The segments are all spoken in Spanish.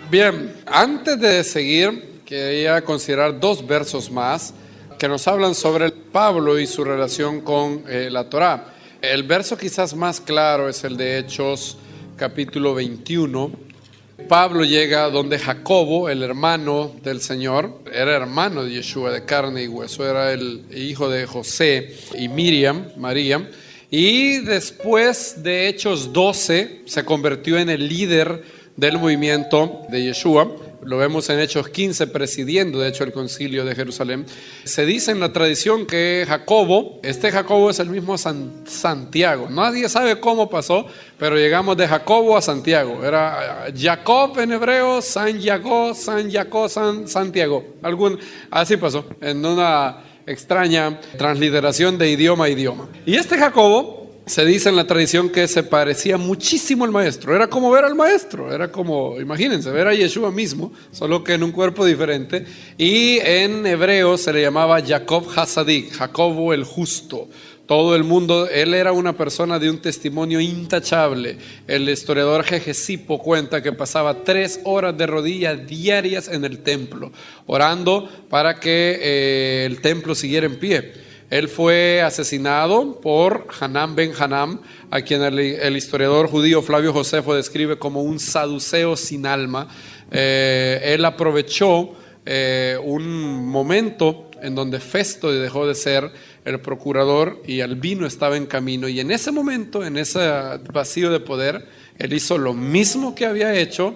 Bien, antes de seguir, quería considerar dos versos más que nos hablan sobre Pablo y su relación con la Torá. El verso quizás más claro es el de Hechos capítulo 21. Pablo llega donde Jacobo, el hermano del Señor, era hermano de Yeshua, de carne y hueso, era el hijo de José y Miriam, María, y después de Hechos 12 se convirtió en el líder del movimiento de Yeshua. Lo vemos en Hechos 15 presidiendo de hecho el concilio de Jerusalén. Se dice en la tradición que Jacobo, este Jacobo es el mismo Santiago. Nadie sabe cómo pasó, pero llegamos de Jacobo a Santiago. Era Jacob en hebreo, Santiago. Así pasó, en una extraña transliteración de idioma a idioma. Y este Jacobo, se dice en la tradición que se parecía muchísimo al maestro. Era como ver al maestro, era como, imagínense, ver a Yeshua mismo, solo que en un cuerpo diferente. Y en hebreo se le llamaba Jacob Hasadik, Jacobo el justo. Todo el mundo, él era una persona de un testimonio intachable. El historiador Gegesipo cuenta que pasaba 3 horas de rodillas diarias en el templo, orando para que el templo siguiera en pie. Él fue asesinado por Hanán ben Hanán, a quien el historiador judío Flavio Josefo describe como un saduceo sin alma. Él aprovechó un momento en donde Festo dejó de ser el procurador y Albino estaba en camino, y en ese momento, en ese vacío de poder, él hizo lo mismo que había hecho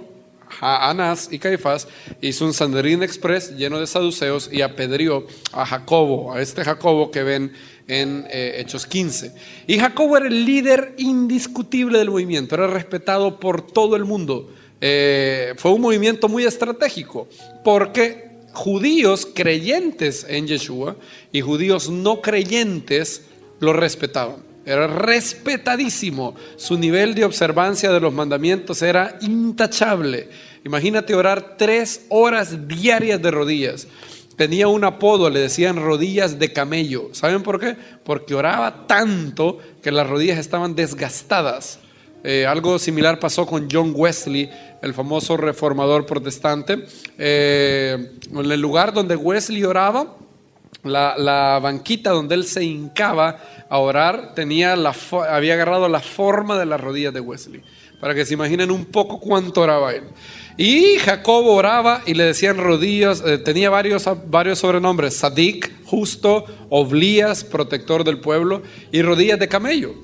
Anás y Caifás, hizo un Sanedrín Express lleno de saduceos y apedreó a Jacobo, a este Jacobo que ven en Hechos 15. Y Jacobo era el líder indiscutible del movimiento, era respetado por todo el mundo. Fue un movimiento muy estratégico, porque judíos creyentes en Yeshua y judíos no creyentes lo respetaban. Era respetadísimo. Su nivel de observancia de los mandamientos era intachable. Imagínate orar 3 horas diarias de rodillas. Tenía un apodo, le decían rodillas de camello. ¿Saben por qué? Porque oraba tanto que las rodillas estaban desgastadas. Algo similar pasó con John Wesley, el famoso reformador protestante. En el lugar donde Wesley oraba, la banquita donde él se hincaba a orar había agarrado la forma de las rodillas de Wesley, para que se imaginen un poco cuánto oraba él. Y Jacobo oraba y le decían rodillas, tenía varios sobrenombres: Sadik, justo; Oblías, protector del pueblo; y rodillas de camello.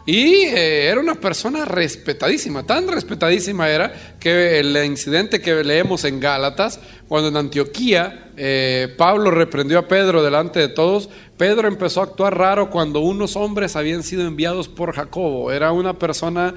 Y era una persona respetadísima, tan respetadísima era que el incidente que leemos en Gálatas, cuando en Antioquía Pablo reprendió a Pedro delante de todos, Pedro empezó a actuar raro cuando unos hombres habían sido enviados por Jacobo. Era una persona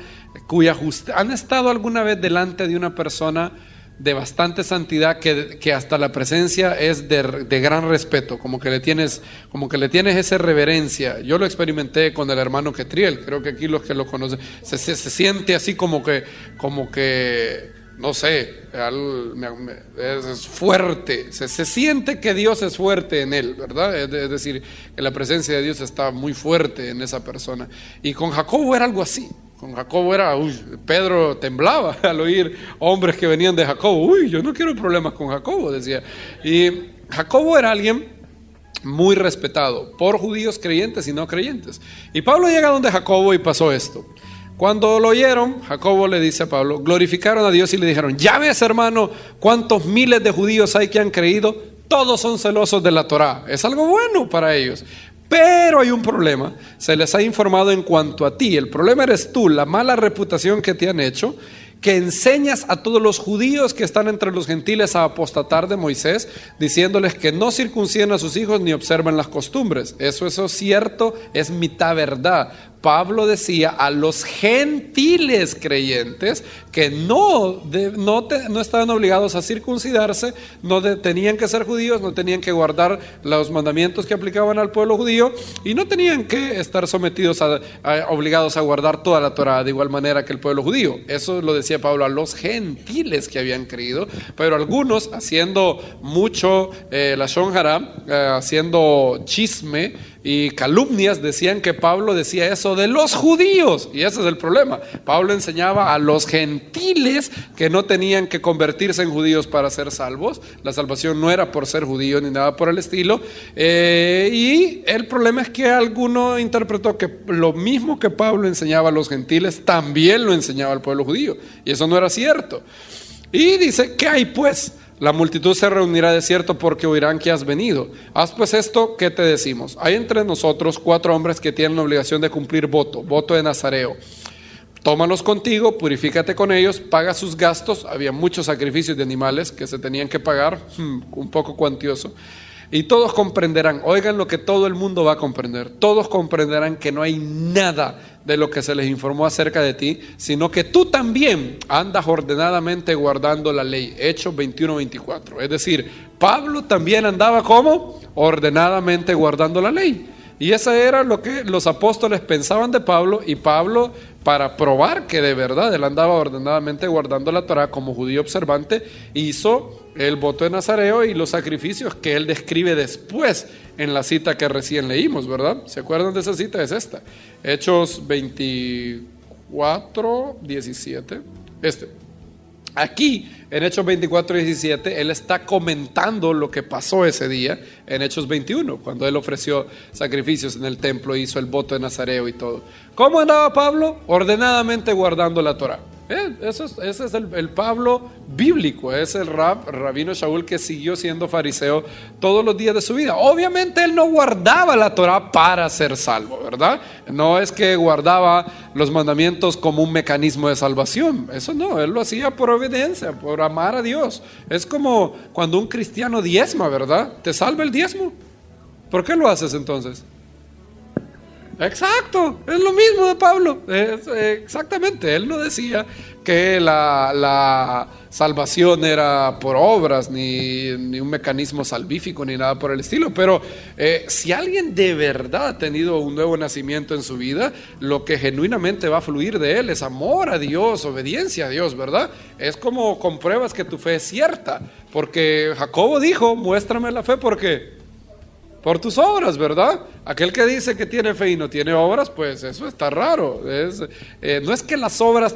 ¿Han estado alguna vez delante de una persona de bastante santidad que hasta la presencia es de gran respeto, como que le tienes esa reverencia? Yo lo experimenté con el hermano Ketriel, creo que aquí los que lo conocen, se siente así como que no sé, es fuerte, se siente que Dios es fuerte en él, ¿verdad? Es decir, que la presencia de Dios está muy fuerte en esa persona. Y con Jacobo era algo así. Con Jacobo Pedro temblaba al oír hombres que venían de Jacobo. Yo no quiero problemas con Jacobo, decía. Y Jacobo era alguien muy respetado por judíos creyentes y no creyentes. Y Pablo llega donde Jacobo y pasó esto. Cuando lo oyeron, Jacobo le dice a Pablo, glorificaron a Dios y le dijeron: ya ves, hermano, cuántos miles de judíos hay que han creído, todos son celosos de la Torá. Es algo bueno para ellos. Pero hay un problema, se les ha informado en cuanto a ti. El problema eres tú, la mala reputación que te han hecho, que enseñas a todos los judíos que están entre los gentiles a apostatar de Moisés, diciéndoles que no circunciden a sus hijos ni observen las costumbres. Eso es cierto, es mitad verdad. Pablo decía a los gentiles creyentes que no estaban obligados a circuncidarse, tenían que ser judíos, no tenían que guardar los mandamientos que aplicaban al pueblo judío y no tenían que estar sometidos obligados a guardar toda la Torá de igual manera que el pueblo judío. Eso lo decía Pablo a los gentiles que habían creído, pero algunos, haciendo mucho lashon hara, haciendo chisme, y calumnias decían que Pablo decía eso de los judíos, y ese es el problema. Pablo enseñaba a los gentiles que no tenían que convertirse en judíos para ser salvos. La salvación no era por ser judío ni nada por el estilo, y el problema es que alguno interpretó que lo mismo que Pablo enseñaba a los gentiles también lo enseñaba al pueblo judío, y eso no era cierto. Y dice: ¿qué hay pues? La multitud se reunirá de cierto porque oirán que has venido. Haz pues esto que te decimos. Hay entre nosotros 4 hombres que tienen la obligación de cumplir voto de nazareo. Tómalos contigo, purifícate con ellos, paga sus gastos. Había muchos sacrificios de animales que se tenían que pagar, un poco cuantioso. Y todos comprenderán, oigan lo que todo el mundo va a comprender, todos comprenderán que no hay nada de lo que se les informó acerca de ti, sino que tú también andas ordenadamente guardando la ley. Hechos 21-24. Es decir, Pablo también andaba como ordenadamente guardando la ley. Y eso era lo que los apóstoles pensaban de Pablo, y Pablo, para probar que de verdad él andaba ordenadamente guardando la Torá como judío observante, hizo el voto de nazareo y los sacrificios que él describe después en la cita que recién leímos, ¿verdad? ¿Se acuerdan de esa cita? Es esta, Hechos 24-17. Aquí, en Hechos 24-17, él está comentando lo que pasó ese día en Hechos 21, cuando él ofreció sacrificios en el templo, hizo el voto de nazareo y todo. ¿Cómo andaba Pablo? Ordenadamente guardando la Torá. Ese es el Pablo bíblico, es el rabino Shaul que siguió siendo fariseo todos los días de su vida. Obviamente él no guardaba la Torá para ser salvo, ¿verdad? No es que guardaba los mandamientos como un mecanismo de salvación, eso no, él lo hacía por obediencia, por amar a Dios. Es como cuando un cristiano diezma, ¿verdad? ¿Te salva el diezmo? ¿Por qué lo haces entonces? Exacto, es lo mismo de Pablo, exactamente. Él no decía que la salvación era por obras, ni un mecanismo salvífico, ni nada por el estilo, pero si alguien de verdad ha tenido un nuevo nacimiento en su vida, lo que genuinamente va a fluir de él es amor a Dios, obediencia a Dios, ¿verdad? Es como compruebas que tu fe es cierta, porque Jacobo dijo: muéstrame la fe, ¿por qué? Por tus obras, ¿verdad? Aquel que dice que tiene fe y no tiene obras, pues eso está raro. No es que las obras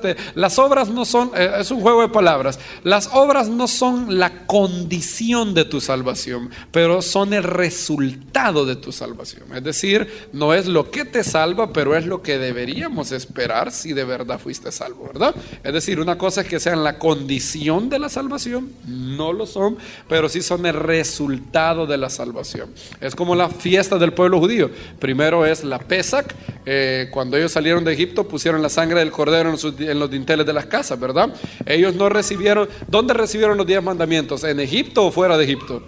no son, es un juego de palabras. Las obras no son la condición de tu salvación, pero son el resultado de tu salvación. Es decir, no es lo que te salva, pero es lo que deberíamos esperar si de verdad fuiste salvo, ¿verdad? Es decir, una cosa es que sean la condición de la salvación, no lo son, pero sí son el resultado de la salvación. Es como la fiesta del pueblo judío. Primero es la Pesach. Cuando ellos salieron de Egipto, pusieron la sangre del cordero en los dinteles de las casas, ¿verdad? Ellos no recibieron. ¿Dónde recibieron los 10 mandamientos? ¿En Egipto o fuera de Egipto?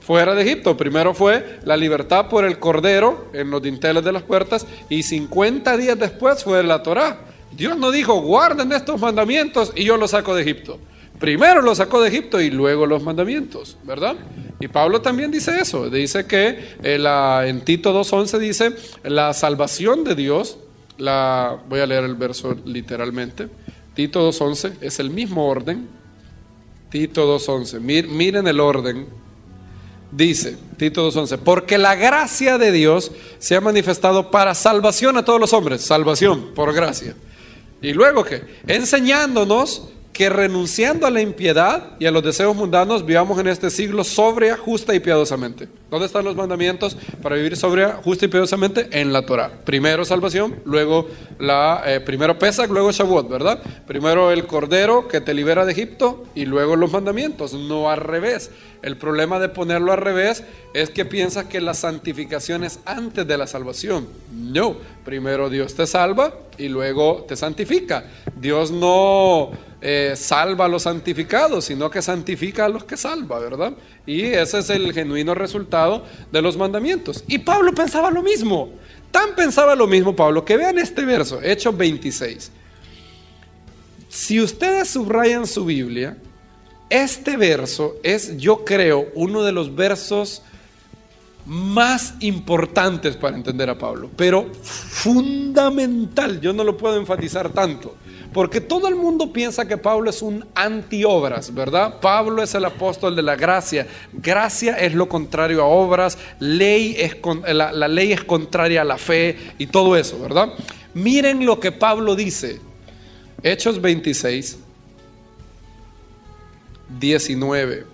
Fuera de Egipto. Primero fue la libertad por el cordero en los dinteles de las puertas, y 50 días después fue la Torá. Dios no dijo: guarden estos mandamientos y yo los saco de Egipto. Primero los sacó de Egipto y luego los mandamientos, ¿verdad? Y Pablo también dice eso, dice que en Tito 2:11 dice: la salvación de Dios, voy a leer el verso literalmente, Tito 2:11, es el mismo orden, Tito 2:11, miren el orden, dice Tito 2:11, porque la gracia de Dios se ha manifestado para salvación a todos los hombres, salvación por gracia. Y luego ¿qué? Enseñándonos que renunciando a la impiedad y a los deseos mundanos, vivamos en este siglo sobria, justa y piadosamente. ¿Dónde están los mandamientos para vivir sobria, justa y piadosamente? En la Torá. Primero salvación, luego primero Pesach, luego Shavuot, ¿verdad? Primero el cordero que te libera de Egipto y luego los mandamientos, no al revés. El problema de ponerlo al revés es que piensas que la santificación es antes de la salvación. No, primero Dios te salva y luego te santifica. Dios no salva a los santificados, sino que santifica a los que salva, ¿verdad? Y ese es el genuino resultado de los mandamientos. Y Pablo pensaba lo mismo. Tan pensaba lo mismo Pablo que vean este verso, Hechos 26. Si ustedes subrayan su Biblia, este verso es, yo creo, uno de los versos más importantes para entender a Pablo, pero fundamental. Yo no lo puedo enfatizar tanto, Porque todo el mundo piensa que Pablo es un anti-obras, ¿verdad? Pablo es el apóstol de la gracia. Gracia es lo contrario a obras, la ley es contraria a la fe y todo eso, ¿verdad? Miren lo que Pablo dice. Hechos 26, 19.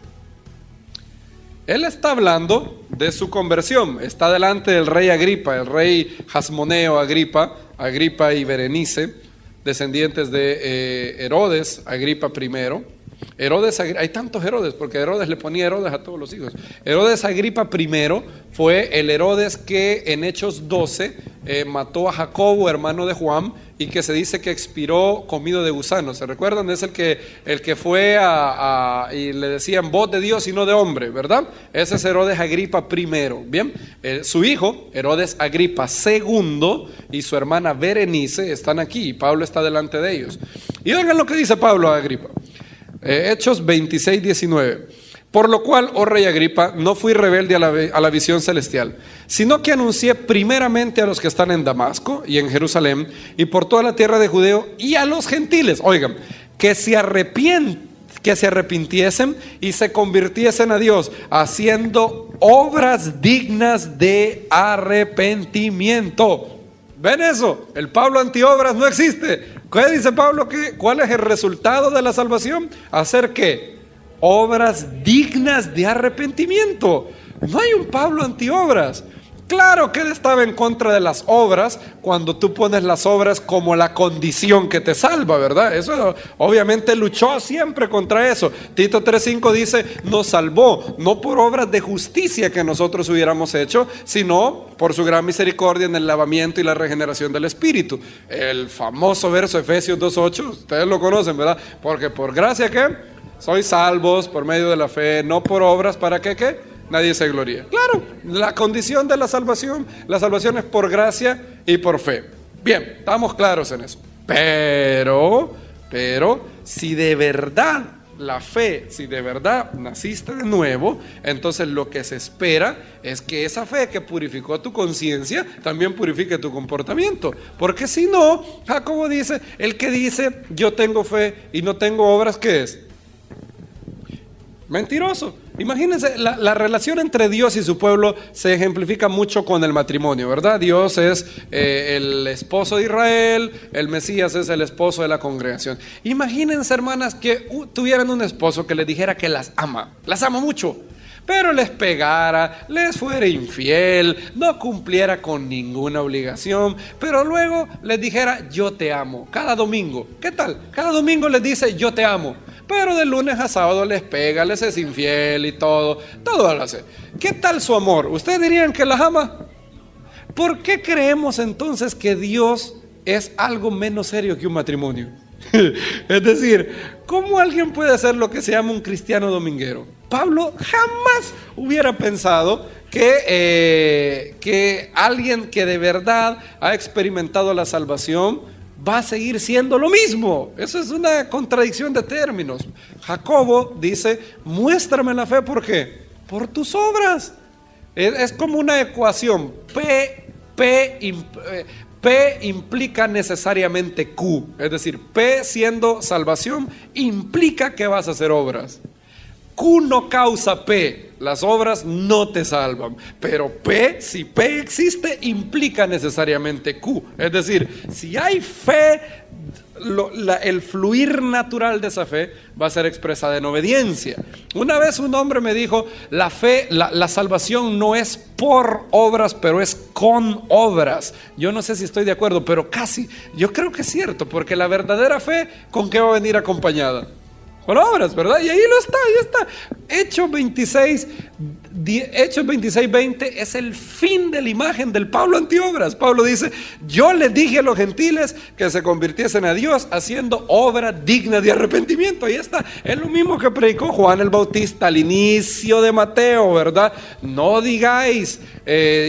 Él está hablando de su conversión. Está delante del rey Agripa, el rey Jasmoneo Agripa y Berenice, descendientes de Herodes, Agripa I. Hay tantos Herodes, porque Herodes le ponía Herodes a todos los hijos. Herodes Agripa I fue el Herodes que en Hechos 12 mató a Jacobo, hermano de Juan, y que se dice que expiró comido de gusanos. ¿Se recuerdan? Es el que fue y le decían voz de Dios y no de hombre, ¿verdad? Ese es Herodes Agripa I. Bien, su hijo, Herodes Agripa II, y su hermana Berenice están aquí, y Pablo está delante de ellos. Y oigan lo que dice Pablo a Agripa. Hechos 26, 19. Por lo cual, oh rey Agripa, no fui rebelde a la visión celestial, sino que anuncié primeramente a los que están en Damasco y en Jerusalén y por toda la tierra de Judeo y a los gentiles, oigan, que se arrepintiesen y se convirtiesen a Dios, haciendo obras dignas de arrepentimiento. ¿Ven eso? El Pablo antiobras no existe. ¿Qué dice Pablo? ¿Cuál es el resultado de la salvación? ¿Hacer qué? Obras dignas de arrepentimiento. No hay un Pablo antiobras. Claro que él estaba en contra de las obras cuando tú pones las obras como la condición que te salva, ¿verdad? Eso obviamente luchó siempre contra eso. Tito 3:5 dice, nos salvó, no por obras de justicia que nosotros hubiéramos hecho, sino por su gran misericordia en el lavamiento y la regeneración del Espíritu. El famoso verso Efesios 2:8, ustedes lo conocen, ¿verdad? Porque por gracia, ¿qué? Sois salvos por medio de la fe, no por obras, ¿para qué? ¿Qué? Nadie se gloría. Claro, la condición de la salvación es por gracia y por fe. Bien, estamos claros en eso. Pero, si de verdad la fe, si de verdad naciste de nuevo, entonces lo que se espera es que esa fe que purificó tu conciencia también purifique tu comportamiento. Porque si no, Jacobo dice, el que dice yo tengo fe y no tengo obras, ¿qué es? Mentiroso. Imagínense, la relación entre Dios y su pueblo se ejemplifica mucho con el matrimonio, ¿verdad? Dios es el esposo de Israel, el Mesías es el esposo de la congregación. Imagínense, hermanas, que tuvieran un esposo que les dijera que las ama mucho, pero les pegara, les fuera infiel, no cumpliera con ninguna obligación, pero luego les dijera yo te amo, cada domingo. ¿Qué tal? Cada domingo les dice yo te amo, pero de lunes a sábado les pega, les es infiel y todo lo hace. ¿Qué tal su amor? ¿Ustedes dirían que las ama? ¿Por qué creemos entonces que Dios es algo menos serio que un matrimonio? Es decir, ¿cómo alguien puede hacer lo que se llama un cristiano dominguero? Pablo jamás hubiera pensado que alguien que de verdad ha experimentado la salvación va a seguir siendo lo mismo. Eso es una contradicción de términos. Jacobo dice, muéstrame la fe, ¿por qué? Por tus obras. Es como una ecuación. P implica necesariamente Q. Es decir, P siendo salvación implica que vas a hacer obras. Q no causa P, las obras no te salvan, pero P, si P existe, implica necesariamente Q. Es decir, si hay fe, el fluir natural de esa fe va a ser expresada en obediencia. Una vez un hombre me dijo, la fe, la salvación no es por obras, pero es con obras. Yo no sé si estoy de acuerdo, pero casi, yo creo que es cierto, porque la verdadera fe, ¿con qué va a venir acompañada? Con obras, ¿verdad? Y ahí está. Hechos 26, 20 es el fin de la imagen del Pablo antiobras. Pablo dice, yo les dije a los gentiles que se convirtiesen a Dios haciendo obras dignas de arrepentimiento. Ahí está, es lo mismo que predicó Juan el Bautista al inicio de Mateo, ¿verdad? No digáis,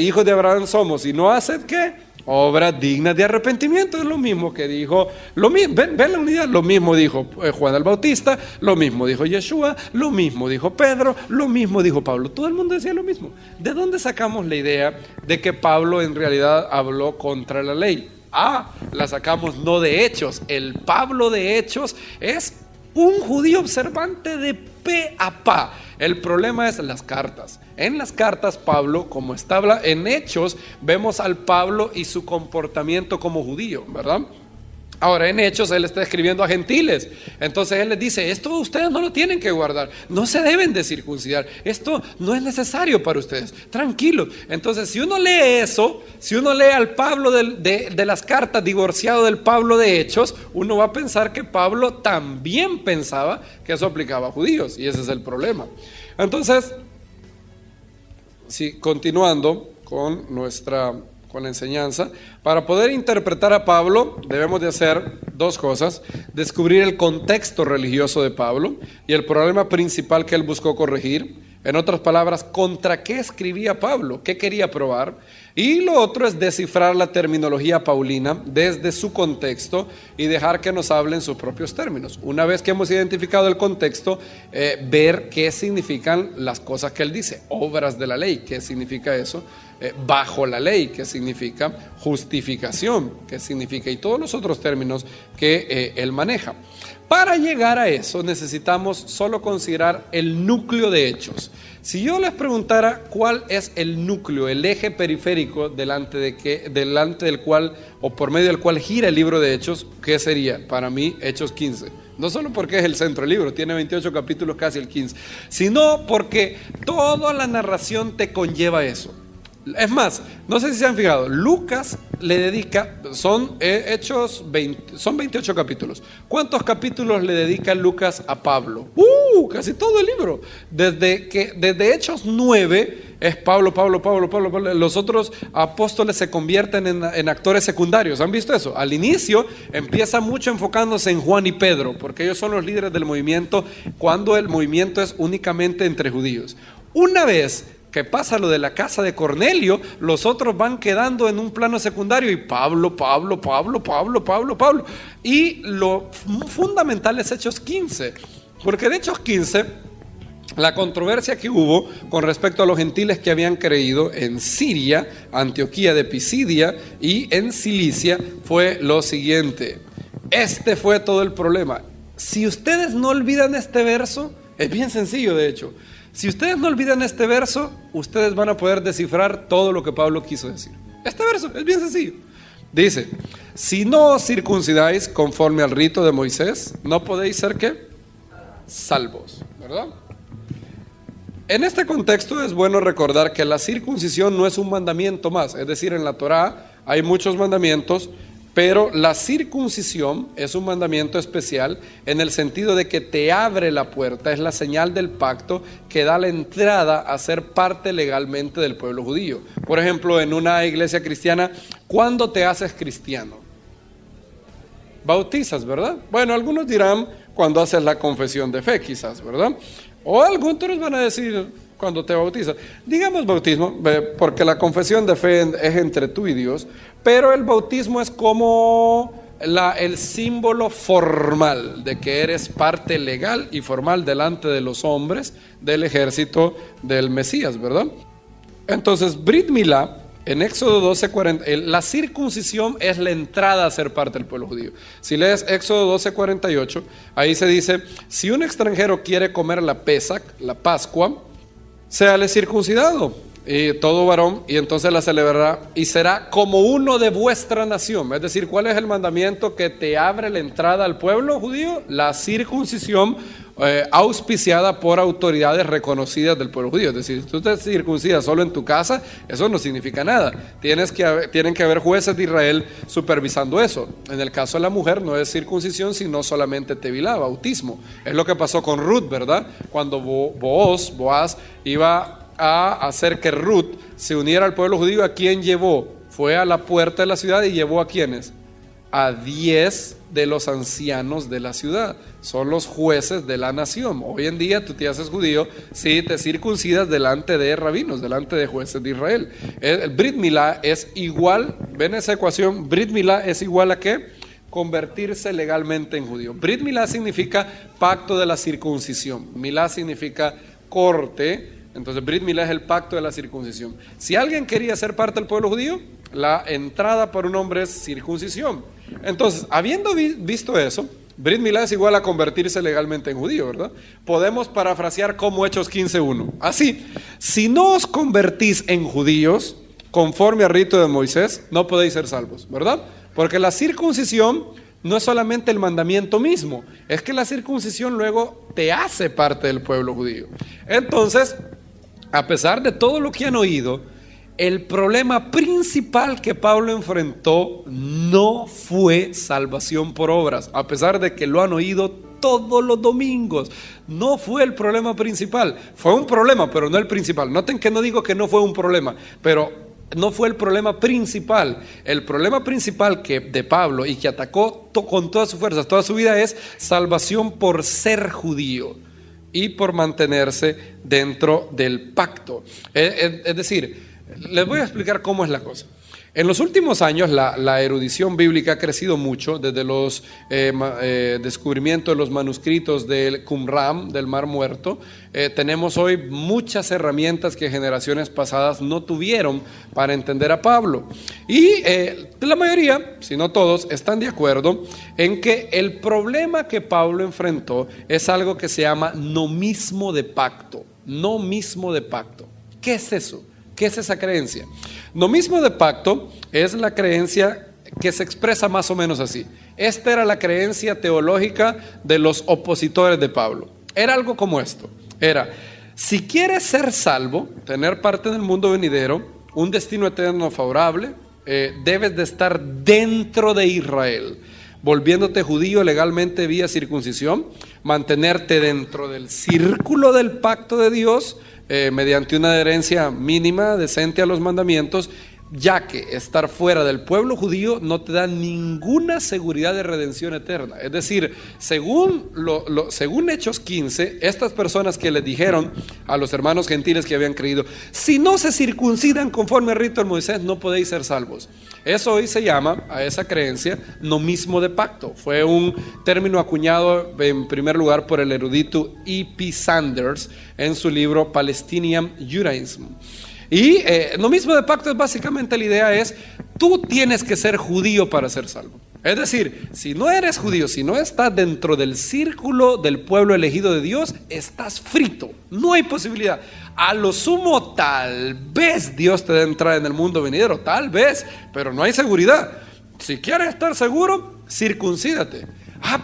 hijos de Abraham somos, y no haced ¿qué? Obras dignas de arrepentimiento. Es lo mismo que dijo, ven la unidad, lo mismo dijo Juan el Bautista, lo mismo dijo Yeshua, lo mismo dijo Pedro, lo mismo dijo Pablo. Todo el mundo decía lo mismo. ¿De dónde sacamos la idea de que Pablo en realidad habló contra la ley? La sacamos no de Hechos. El Pablo de Hechos es un judío observante de pe a pa. El problema es las cartas. En las cartas Pablo, como está en Hechos, vemos al Pablo y su comportamiento como judío, ¿verdad? Ahora en Hechos él está escribiendo a gentiles, entonces él les dice: esto ustedes no lo tienen que guardar, no se deben de circuncidar, esto no es necesario para ustedes, tranquilos. Entonces si uno lee eso, si uno lee al Pablo de las cartas divorciado del Pablo de Hechos, uno va a pensar que Pablo también pensaba que eso aplicaba a judíos, y ese es el problema. Entonces, continuando con la enseñanza, para poder interpretar a Pablo debemos de hacer dos cosas: descubrir el contexto religioso de Pablo y el problema principal que él buscó corregir. En otras palabras, ¿contra qué escribía Pablo? ¿Qué quería probar? Y lo otro es descifrar la terminología paulina desde su contexto y dejar que nos hablen sus propios términos. Una vez que hemos identificado el contexto, ver qué significan las cosas que él dice. Obras de la ley, ¿qué significa eso? Bajo la ley, ¿qué significa? Justificación, ¿qué significa? Y todos los otros términos que él maneja. Para llegar a eso necesitamos solo considerar el núcleo de Hechos. Si yo les preguntara cuál es el núcleo, el eje periférico delante del cual o por medio del cual gira el libro de Hechos, ¿qué sería? Para mí, Hechos 15. No solo porque es el centro del libro, tiene 28 capítulos, casi el 15, sino porque toda la narración te conlleva eso. Es más, no sé si se han fijado, Lucas le dedica, son 28 capítulos. ¿Cuántos capítulos le dedica Lucas a Pablo? Casi todo el libro. Desde Hechos 9 es Pablo. Los otros apóstoles se convierten en actores secundarios. ¿Han visto eso? Al inicio empieza mucho enfocándose en Juan y Pedro, porque ellos son los líderes del movimiento, cuando el movimiento es únicamente entre judíos. Una vez que pasa lo de la casa de Cornelio, los otros van quedando en un plano secundario y Pablo. Y lo fundamental es Hechos 15, porque en Hechos 15 la controversia que hubo con respecto a los gentiles que habían creído en Siria, Antioquía de Pisidia y en Cilicia fue lo siguiente. Este fue todo el problema. Si ustedes no olvidan este verso, es bien sencillo de hecho. Si ustedes no olvidan este verso, ustedes van a poder descifrar todo lo que Pablo quiso decir. Este verso es bien sencillo. Dice: si no os circuncidáis conforme al rito de Moisés, no podéis ser ¿qué? Salvos, ¿verdad? En este contexto es bueno recordar que la circuncisión no es un mandamiento más. Es decir, en la Torá hay muchos mandamientos, pero la circuncisión es un mandamiento especial en el sentido de que te abre la puerta, es la señal del pacto que da la entrada a ser parte legalmente del pueblo judío. Por ejemplo, en una iglesia cristiana, ¿cuándo te haces cristiano? Bautizas, ¿verdad? Bueno, algunos dirán cuando haces la confesión de fe, quizás, ¿verdad? O algunos van a decir cuando te bautizas. Digamos bautismo, porque la confesión de fe es entre tú y Dios, pero el bautismo es como el símbolo formal de que eres parte legal y formal delante de los hombres del ejército del Mesías, ¿verdad? Entonces, Brit Milá, en Éxodo 12:40, la circuncisión es la entrada a ser parte del pueblo judío. Si lees Éxodo 12:48, ahí se dice: si un extranjero quiere comer la Pesach, la Pascua, séale circuncidado, y todo varón, y entonces la celebrará, y será como uno de vuestra nación. Es decir, ¿cuál es el mandamiento que te abre la entrada al pueblo judío? La circuncisión auspiciada por autoridades reconocidas del pueblo judío. Es decir, si tú te circuncidas solo en tu casa, eso no significa nada. Tienen que haber jueces de Israel supervisando eso. En el caso de la mujer no es circuncisión, sino solamente tevilá, bautismo. Es lo que pasó con Ruth, ¿verdad? Cuando Boaz iba a hacer que Ruth se uniera al pueblo judío, ¿a quién llevó? Fue a la puerta de la ciudad y llevó ¿a quiénes? A 10 de los ancianos de la ciudad. Son los jueces de la nación. Hoy en día tú te haces judío si te circuncidas delante de rabinos, delante de jueces de Israel. El Brit Milá es igual, ven esa ecuación, Brit Milá es igual a ¿qué? Convertirse legalmente en judío. Brit Milá significa pacto de la circuncisión. Milá significa corte. Entonces Brit Milá es el pacto de la circuncisión. Si alguien quería ser parte del pueblo judío, la entrada para un hombre es circuncisión. Entonces, habiendo visto eso, Brit Milá es igual a convertirse legalmente en judío, ¿verdad? Podemos parafrasear como Hechos 15:1. Así, si no os convertís en judíos, conforme al rito de Moisés, no podéis ser salvos, ¿verdad? Porque la circuncisión no es solamente el mandamiento mismo, es que la circuncisión luego te hace parte del pueblo judío. Entonces, a pesar de todo lo que han oído, el problema principal que Pablo enfrentó no fue salvación por obras, a pesar de que lo han oído todos los domingos. No fue el problema principal, fue un problema, pero no el principal. Noten que no digo que no fue un problema, pero no fue el problema principal. El problema principal de Pablo y que atacó con todas sus fuerzas, toda su vida, es salvación por ser judío y por mantenerse dentro del pacto. Es decir, les voy a explicar cómo es la cosa. En los últimos años la erudición bíblica ha crecido mucho, desde los descubrimientos de los manuscritos del Qumran, del Mar Muerto. Tenemos hoy muchas herramientas que generaciones pasadas no tuvieron para entender a Pablo. Y la mayoría, si no todos, están de acuerdo en que el problema que Pablo enfrentó es algo que se llama nomismo de pacto. Nomismo de pacto. ¿Qué es eso? ¿Qué es esa creencia? Nomismo de pacto es la creencia que se expresa más o menos así. Esta era la creencia teológica de los opositores de Pablo. Era algo como esto. Era, si quieres ser salvo, tener parte del mundo venidero, un destino eterno favorable, debes de estar dentro de Israel, volviéndote judío legalmente vía circuncisión, mantenerte dentro del círculo del pacto de Dios, mediante una adherencia mínima, decente a los mandamientos, ya que estar fuera del pueblo judío no te da ninguna seguridad de redención eterna. Es decir, según Hechos 15, estas personas que les dijeron a los hermanos gentiles que habían creído, si no se circuncidan conforme al rito de Moisés, no podéis ser salvos. Eso hoy se llama, a esa creencia, nomismo de pacto. Fue un término acuñado en primer lugar por el erudito E.P. Sanders en su libro Palestinian Judaism. Y nomismo de pacto es básicamente, la idea es, tú tienes que ser judío para ser salvo. Es decir, si no eres judío, si no estás dentro del círculo del pueblo elegido de Dios, estás frito, no hay posibilidad. A lo sumo, tal vez Dios te dé entrada en el mundo venidero, tal vez, pero no hay seguridad. Si quieres estar seguro, circuncídate.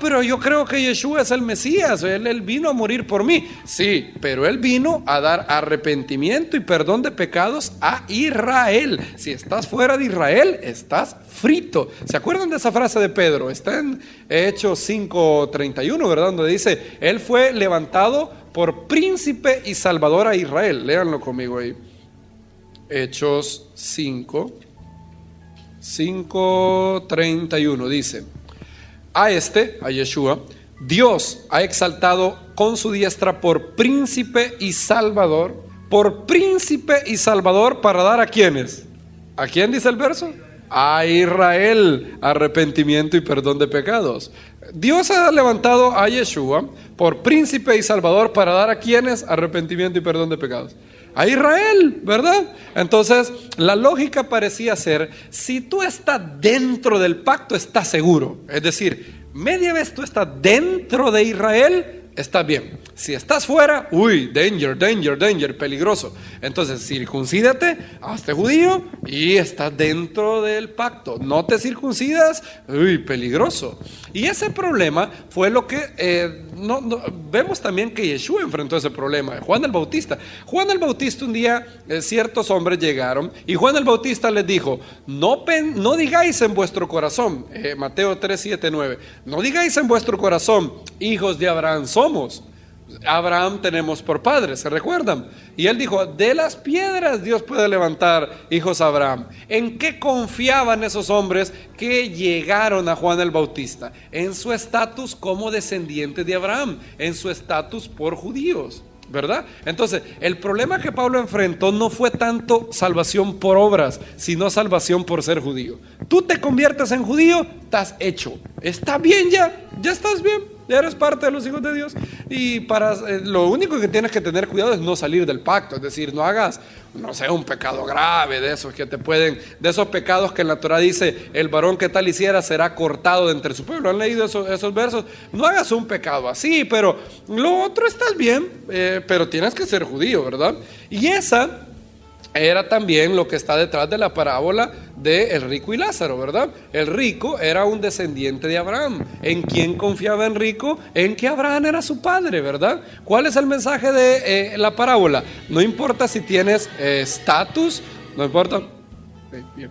Pero yo creo que Yeshua es el Mesías, él vino a morir por mí. Sí, pero él vino a dar arrepentimiento y perdón de pecados a Israel. Si estás fuera de Israel, estás frito. ¿Se acuerdan de esa frase de Pedro? Está en Hechos 5:31, ¿verdad? Donde dice, él fue levantado por príncipe y salvador a Israel. Léanlo conmigo ahí. Hechos 5:31 dice, a Yeshua, Dios ha exaltado con su diestra por príncipe y salvador para dar a ¿quiénes? ¿A quién dice el verso? A Israel, arrepentimiento y perdón de pecados. Dios ha levantado a Yeshua por príncipe y salvador para dar a ¿quiénes? Arrepentimiento y perdón de pecados. A Israel, ¿verdad? Entonces, la lógica parecía ser, si tú estás dentro del pacto, estás seguro. Es decir, media vez tú estás dentro de Israel, estás bien. Si estás fuera, danger, peligroso. Entonces, circuncídate, hazte judío y estás dentro del pacto. No te circuncidas, peligroso. Y ese problema fue lo que vemos también que Yeshua enfrentó ese problema. Juan el Bautista un día, ciertos hombres llegaron y Juan el Bautista les dijo, no digáis en vuestro corazón, Mateo 3:7-9, no digáis en vuestro corazón, hijos de Abraham somos. Abraham tenemos por padre, ¿se recuerdan? Y él dijo, de las piedras Dios puede levantar hijos a Abraham. ¿En qué confiaban esos hombres que llegaron a Juan el Bautista? En su estatus como descendientes de Abraham, en su estatus por judíos, ¿verdad? Entonces, el problema que Pablo enfrentó no fue tanto salvación por obras, sino salvación por ser judío. Tú te conviertes en judío, estás hecho. Está bien ya estás bien. Ya eres parte de los hijos de Dios. Y lo único que tienes que tener cuidado es no salir del pacto, es decir, no hagas, no sé, un pecado grave de esos que te pueden, de esos pecados que en la Torah dice, el varón que tal hiciera será cortado de entre su pueblo. ¿Han leído esos versos? No hagas un pecado así, pero lo otro estás bien, pero tienes que ser judío, ¿verdad? Y esa era también lo que está detrás de la parábola de el rico y Lázaro, ¿verdad? El rico era un descendiente de Abraham. ¿En quién confiaba el rico? En que Abraham era su padre, ¿verdad? ¿Cuál es el mensaje de la parábola? No importa si tienes estatus, no importa. Bien.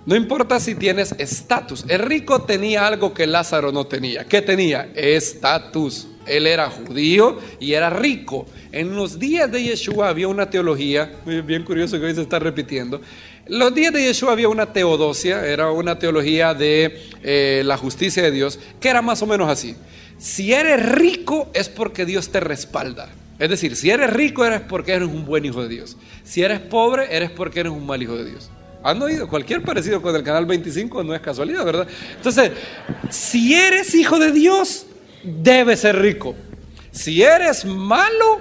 No importa si tienes estatus. El rico tenía algo que Lázaro no tenía. ¿Qué tenía? Estatus. Él era judío y era rico. En los días de Yeshua había una teología, bien curioso que hoy se está repitiendo. En los días de Yeshua había una teodosia, era una teología de la justicia de Dios, que era más o menos así. Si eres rico es porque Dios te respalda. Es decir, si eres rico eres porque eres un buen hijo de Dios. Si eres pobre eres porque eres un mal hijo de Dios. ¿Han oído? Cualquier parecido con el canal 25 no es casualidad, ¿verdad? Entonces, si eres hijo de Dios, debes ser rico. Si eres malo,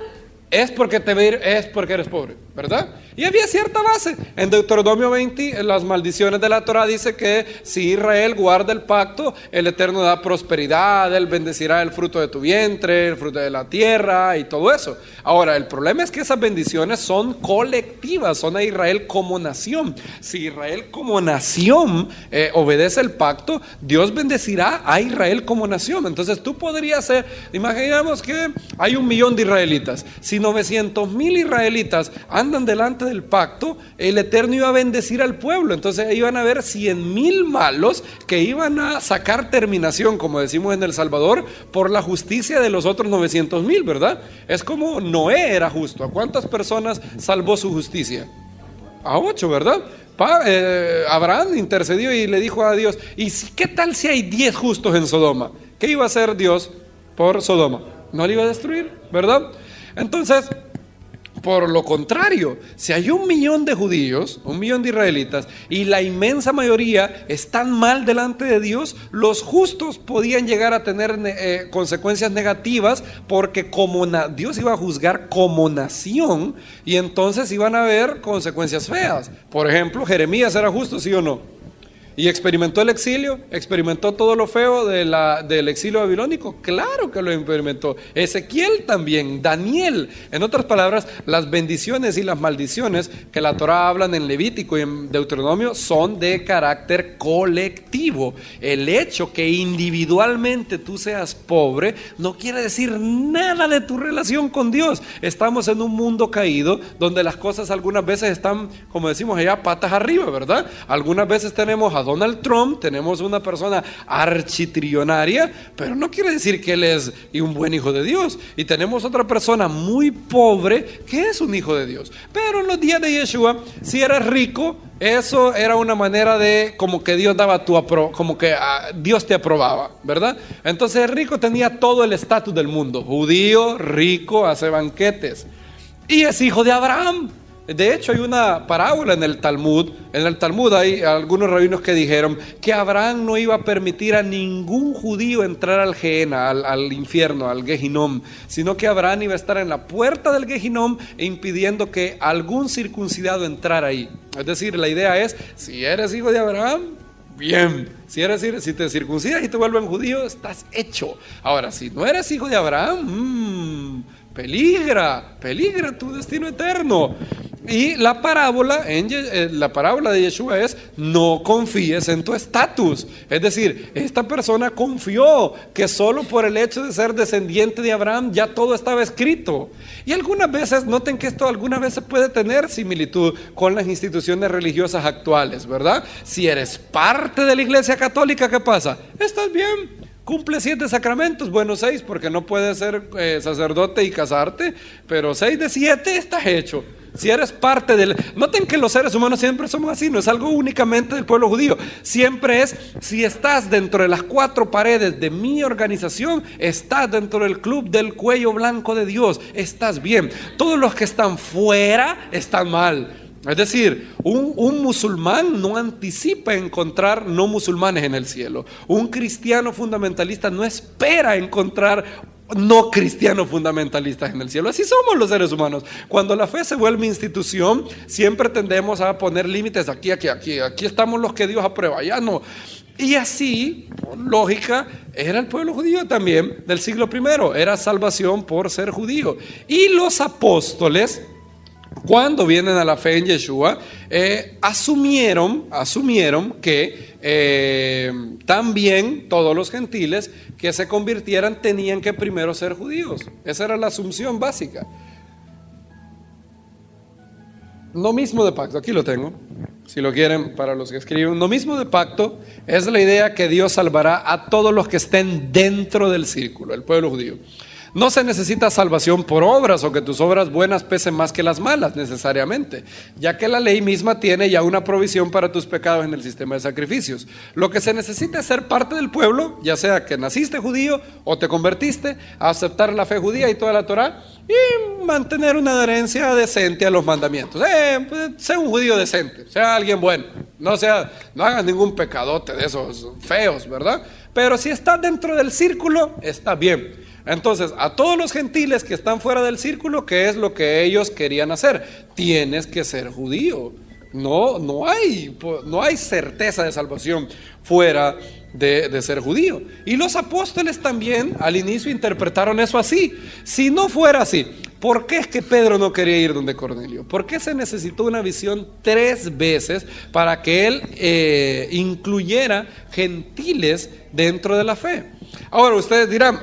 es porque eres pobre, ¿verdad? Y había cierta base. En Deuteronomio 20, en las maldiciones de la Torah dice que si Israel guarda el pacto, el Eterno da prosperidad, Él bendecirá el fruto de tu vientre, el fruto de la tierra y todo eso. Ahora, el problema es que esas bendiciones son colectivas, son a Israel como nación. Si Israel como nación obedece el pacto, Dios bendecirá a Israel como nación. Entonces tú podrías ser, imaginamos que hay 1 millón de israelitas. Si 900,000 israelitas andan delante del pacto, el Eterno iba a bendecir al pueblo. Entonces iban a haber 100,000 malos que iban a sacar terminación, como decimos en El Salvador, por la justicia de los otros 900,000, ¿verdad? Es como Noé era justo. ¿A cuántas personas salvó su justicia? A 8, ¿verdad? Abraham intercedió y le dijo a Dios, ¿y qué tal si hay 10 justos en Sodoma? ¿Qué iba a hacer Dios por Sodoma? No le iba a destruir, ¿verdad? Entonces, por lo contrario, si hay 1 millón de judíos, 1 millón de israelitas, y la inmensa mayoría están mal delante de Dios, los justos podían llegar a tener consecuencias negativas, porque como Dios iba a juzgar como nación, y entonces iban a haber consecuencias feas. Por ejemplo, Jeremías era justo, ¿sí o no? ¿Y experimentó el exilio? ¿Experimentó todo lo feo del exilio babilónico? Claro que lo experimentó. Ezequiel también, Daniel. En otras palabras, las bendiciones y las maldiciones que la Torah hablan en Levítico y en Deuteronomio son de carácter colectivo. El hecho que individualmente tú seas pobre no quiere decir nada de tu relación con Dios. Estamos en un mundo caído donde las cosas algunas veces están, como decimos allá, patas arriba, ¿verdad? Algunas veces tenemos a Donald Trump, tenemos una persona architrillonaria, pero no quiere decir que él es un buen hijo de Dios. Y tenemos otra persona muy pobre que es un hijo de Dios. Pero en los días de Yeshua, si eres rico, eso era una manera de como que Dios daba como que Dios te aprobaba, ¿verdad? Entonces el rico tenía todo el estatus del mundo. Judío, rico, hace banquetes. Y es hijo de Abraham. De hecho, hay una parábola en el Talmud. En el Talmud hay algunos rabinos que dijeron que Abraham no iba a permitir a ningún judío entrar al Gehenna, al infierno, al Gehinom, sino que Abraham iba a estar en la puerta del Gehinom impidiendo que algún circuncidado entrara ahí. Es decir, la idea es, si eres hijo de Abraham, bien. Si te circuncidas y te vuelven judío, estás hecho. Ahora, si no eres hijo de Abraham, peligra tu destino eterno. Y la parábola de Yeshua es: no confíes en tu estatus. Es decir, esta persona confió que solo por el hecho de ser descendiente de Abraham ya todo estaba escrito. Y algunas veces, noten que esto algunas veces puede tener similitud con las instituciones religiosas actuales, ¿verdad? Si eres parte de la Iglesia Católica, ¿qué pasa? Estás bien. Cumple 7 sacramentos, bueno 6, porque no puedes ser sacerdote y casarte, pero 6 de 7 estás hecho. Si eres parte del... Noten que los seres humanos siempre somos así, no es algo únicamente del pueblo judío. Siempre es, si estás dentro de las 4 paredes de mi organización, estás dentro del club del cuello blanco de Dios, estás bien. Todos los que están fuera están mal. Es decir, un musulmán no anticipa encontrar no musulmanes en el cielo. Un cristiano fundamentalista no espera encontrar no cristianos fundamentalistas en el cielo. Así somos los seres humanos. Cuando la fe se vuelve institución, siempre tendemos a poner límites. Aquí estamos los que Dios aprueba, allá no. Y así, por lógica, era el pueblo judío también del siglo I. Era salvación por ser judío. Y los apóstoles, cuando vienen a la fe en Yeshua, asumieron que también todos los gentiles que se convirtieran tenían que primero ser judíos. Esa era la asunción básica. Nomismo de pacto, aquí lo tengo, si lo quieren para los que escriben. Nomismo de pacto es la idea que Dios salvará a todos los que estén dentro del círculo, el pueblo judío. No se necesita salvación por obras o que tus obras buenas pesen más que las malas necesariamente, ya que la ley misma tiene ya una provisión para tus pecados en el sistema de sacrificios. Lo que se necesita es ser parte del pueblo, ya sea que naciste judío o te convertiste, a aceptar la fe judía y toda la Torá y mantener una adherencia decente a los mandamientos. Pues, sea un judío decente, sea alguien bueno, no hagas ningún pecadote de esos feos, ¿verdad? Pero si estás dentro del círculo, está bien. Entonces, a todos los gentiles que están fuera del círculo, ¿qué es lo que ellos querían hacer? Tienes que ser judío. No hay certeza de salvación fuera de ser judío. Y los apóstoles también al inicio interpretaron eso así. Si no fuera así, ¿por qué es que Pedro no quería ir donde Cornelio? ¿Por qué se necesitó una visión 3 veces para que él incluyera gentiles dentro de la fe? Ahora ustedes dirán,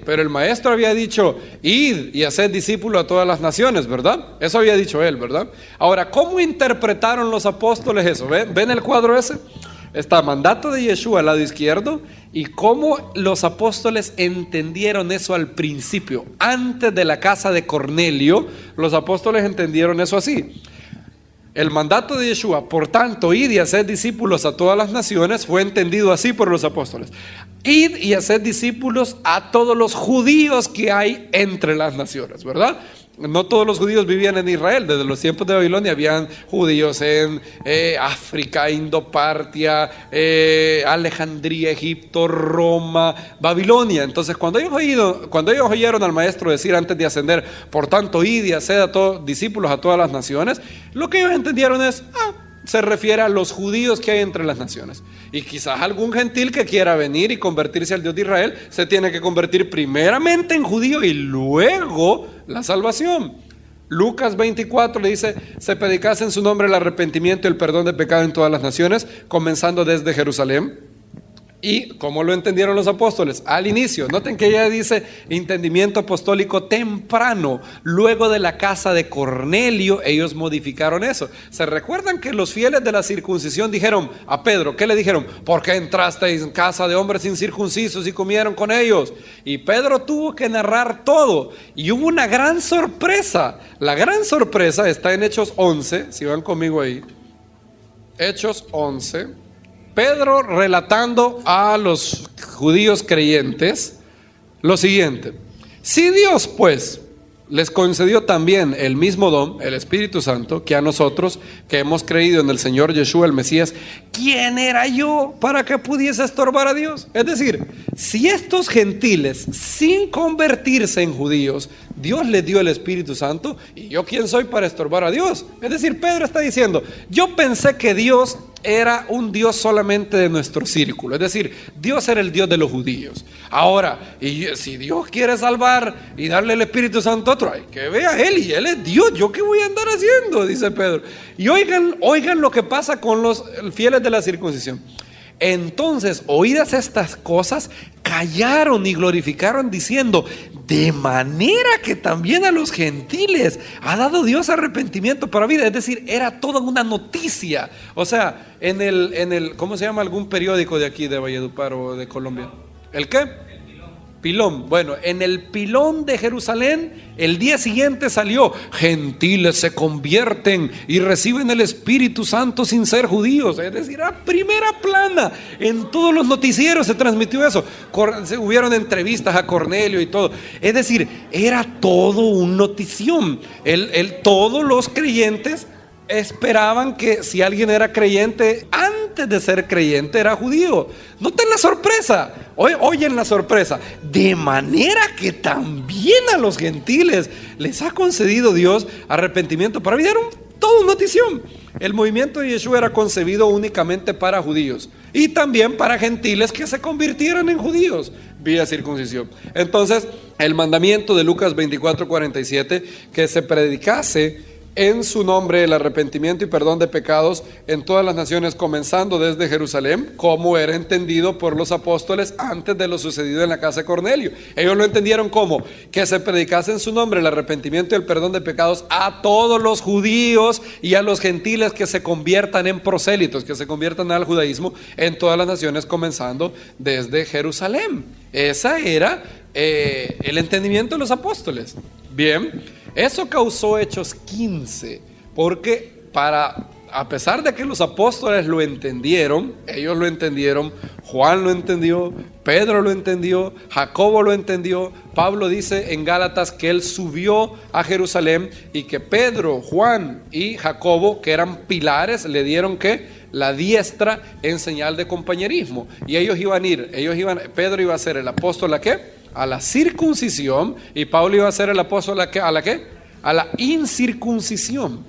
pero el maestro había dicho, id y haced discípulos a todas las naciones, ¿verdad? Eso había dicho él, ¿verdad? Ahora, ¿cómo interpretaron los apóstoles eso? ¿Ven el cuadro ese? Está mandato de Yeshua al lado izquierdo y cómo los apóstoles entendieron eso al principio. Antes de la casa de Cornelio, los apóstoles entendieron eso así. El mandato de Yeshua, por tanto, id y haced discípulos a todas las naciones, fue entendido así por los apóstoles. Id y haced discípulos a todos los judíos que hay entre las naciones, ¿verdad? No todos los judíos vivían en Israel. Desde los tiempos de Babilonia habían judíos en África, Indopartia, Alejandría, Egipto, Roma, Babilonia. Entonces cuando ellos oyeron al maestro decir antes de ascender, por tanto id y haced a todos discípulos a todas las naciones, lo que ellos entendieron es, se refiere a los judíos que hay entre las naciones. Y quizás algún gentil que quiera venir y convertirse al Dios de Israel se tiene que convertir primeramente en judío y luego la salvación. Lucas 24 le dice, se predicase en su nombre el arrepentimiento y el perdón de pecado en todas las naciones, comenzando desde Jerusalén. ¿Y cómo lo entendieron los apóstoles? Al inicio, noten que ella dice entendimiento apostólico temprano. Luego de la casa de Cornelio, ellos modificaron eso. ¿Se recuerdan que los fieles de la circuncisión dijeron a Pedro? ¿Qué le dijeron? ¿Por qué entrasteis en casa de hombres incircuncisos y comieron con ellos? Y Pedro tuvo que narrar todo. Y hubo una gran sorpresa. La gran sorpresa está en Hechos 11, si van conmigo ahí. Hechos 11. Pedro relatando a los judíos creyentes lo siguiente: si Dios pues les concedió también el mismo don, el Espíritu Santo, que a nosotros que hemos creído en el Señor Yeshua el Mesías, ¿quién era yo para que pudiese estorbar a Dios? Es decir, si estos gentiles sin convertirse en judíos, Dios les dio el Espíritu Santo, ¿y yo quién soy para estorbar a Dios? Es decir, Pedro está diciendo, yo pensé que Dios era un Dios solamente de nuestro círculo, es decir, Dios era el Dios de los judíos. Ahora, y si Dios quiere salvar y darle el Espíritu Santo a otro, hay que ver a Él, y Él es Dios, ¿yo qué voy a andar haciendo? Dice Pedro. Y oigan lo que pasa con los fieles de la circuncisión. Entonces, oídas estas cosas, callaron y glorificaron diciendo, de manera que también a los gentiles ha dado Dios arrepentimiento para vida. Es decir, era toda una noticia. O sea, en el ¿cómo se llama algún periódico de aquí de Valledupar o de Colombia? ¿El qué? Pilón. Bueno, en el Pilón de Jerusalén, el día siguiente salió, gentiles se convierten y reciben el Espíritu Santo sin ser judíos. Es decir, a primera plana, en todos los noticieros se transmitió eso. Hubieron entrevistas a Cornelio y todo. Es decir, era todo un notición. Todos los creyentes esperaban que si alguien era creyente, antes antes de ser creyente era judío. Noten la sorpresa, oyen la sorpresa, de manera que también a los gentiles les ha concedido Dios arrepentimiento para vida. Todo notición. El movimiento de Yeshua era concebido únicamente para judíos y también para gentiles que se convirtieran en judíos vía circuncisión. Entonces, el mandamiento de Lucas 24:47, que se predicase en su nombre el arrepentimiento y perdón de pecados en todas las naciones, comenzando desde Jerusalén, como era entendido por los apóstoles antes de lo sucedido en la casa de Cornelio. Ellos lo entendieron como que se predicase en su nombre el arrepentimiento y el perdón de pecados a todos los judíos y a los gentiles que se conviertan en prosélitos, que se conviertan al judaísmo en todas las naciones, comenzando desde Jerusalén. Esa era el entendimiento de los apóstoles. Bien, eso causó Hechos 15, porque a pesar de que los apóstoles lo entendieron, ellos lo entendieron, Juan lo entendió, Pedro lo entendió, Jacobo lo entendió. Pablo dice en Gálatas que él subió a Jerusalén y que Pedro, Juan y Jacobo, que eran pilares, le dieron la diestra en señal de compañerismo. Y ellos iban a ir, Pedro iba a ser el apóstol a la circuncisión, y Pablo iba a ser el apóstol a la incircuncisión.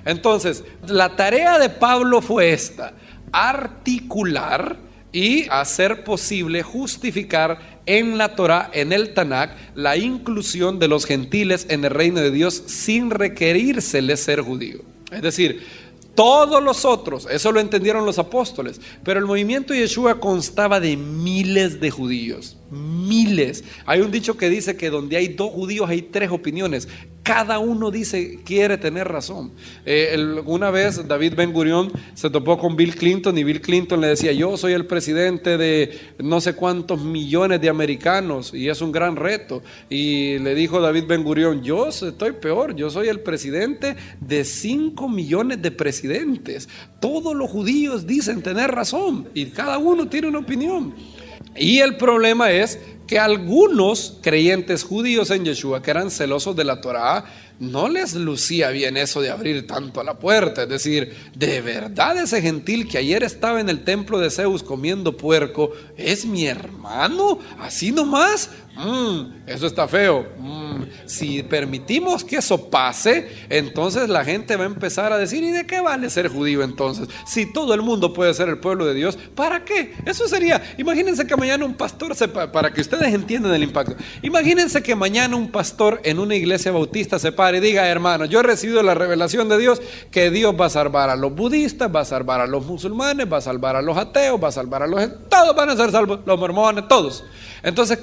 Entonces, la tarea de Pablo fue esta: articular y hacer posible justificar en la Torah, en el Tanakh, la inclusión de los gentiles en el reino de Dios sin requerírseles ser judío. Es decir, todos los otros, eso lo entendieron los apóstoles, pero el movimiento de Yeshua constaba de miles de judíos, miles. Hay un dicho que dice que donde hay 2 judíos hay 3 opiniones. Cada uno quiere tener razón. Una vez David Ben Gurión se topó con Bill Clinton y Bill Clinton le decía: yo soy el presidente de no sé cuántos millones de americanos y es un gran reto. Y le dijo David Ben Gurión: yo estoy peor, yo soy el presidente de 5 millones de presidentes. Todos los judíos dicen tener razón y cada uno tiene una opinión. Y el problema es que algunos creyentes judíos en Yeshua, que eran celosos de la Torah, no les lucía bien eso de abrir tanto a la puerta. Es decir, ¿de verdad ese gentil que ayer estaba en el templo de Zeus comiendo puerco es mi hermano? ¿Así nomás? Eso está feo. Si permitimos que eso pase, entonces la gente va a empezar a decir: ¿y de qué vale ser judío entonces? Si todo el mundo puede ser el pueblo de Dios, ¿para qué? Eso sería, imagínense que mañana un pastor para que ustedes entiendan el impacto, imagínense que mañana un pastor en una iglesia bautista se pare y diga: hermano, yo he recibido la revelación de Dios que Dios va a salvar a los budistas, va a salvar a los musulmanes, va a salvar a los ateos, va a salvar a todos van a ser salvos, los mormones, todos. Entonces,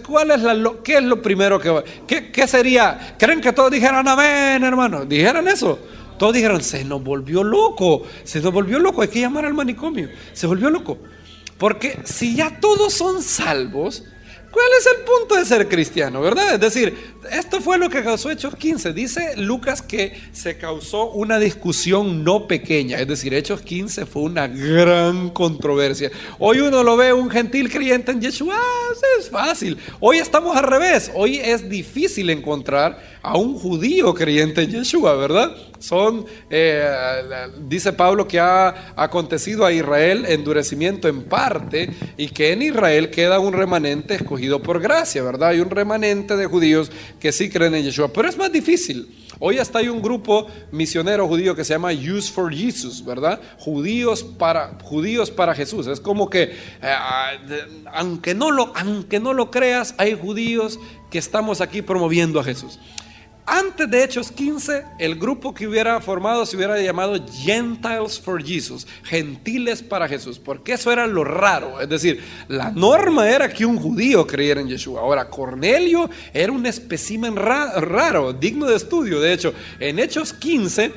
¿qué es lo primero que va? ¿Qué sería? ¿Creen que todos dijeran amén, hermano? ¿Dijeran eso? Todos dijeron: se nos volvió loco, hay que llamar al manicomio, se volvió loco. Porque si ya todos son salvos, ¿cuál es el punto de ser cristiano, verdad? Es decir, esto fue lo que causó Hechos 15. Dice Lucas que se causó una discusión no pequeña. Es decir, Hechos 15 fue una gran controversia. Hoy uno lo ve, un gentil creyente en Yeshua, es fácil. Hoy estamos al revés. Hoy es difícil encontrar a un judío creyente en Yeshua, ¿verdad? Dice Pablo que ha acontecido a Israel endurecimiento en parte, y que en Israel queda un remanente escogido por gracia, ¿verdad? Hay un remanente de judíos que sí creen en Yeshua, pero es más difícil. Hoy hasta hay un grupo misionero judío que se llama Youth for Jesus, ¿verdad? Judíos para Jesús. Es como que aunque no lo creas, hay judíos que estamos aquí promoviendo a Jesús. Antes de Hechos 15, el grupo que hubiera formado se hubiera llamado Gentiles for Jesus, gentiles para Jesús, porque eso era lo raro. Es decir, la norma era que un judío creyera en Yeshua. Ahora, Cornelio era un espécimen raro, digno de estudio. De hecho, en Hechos 15,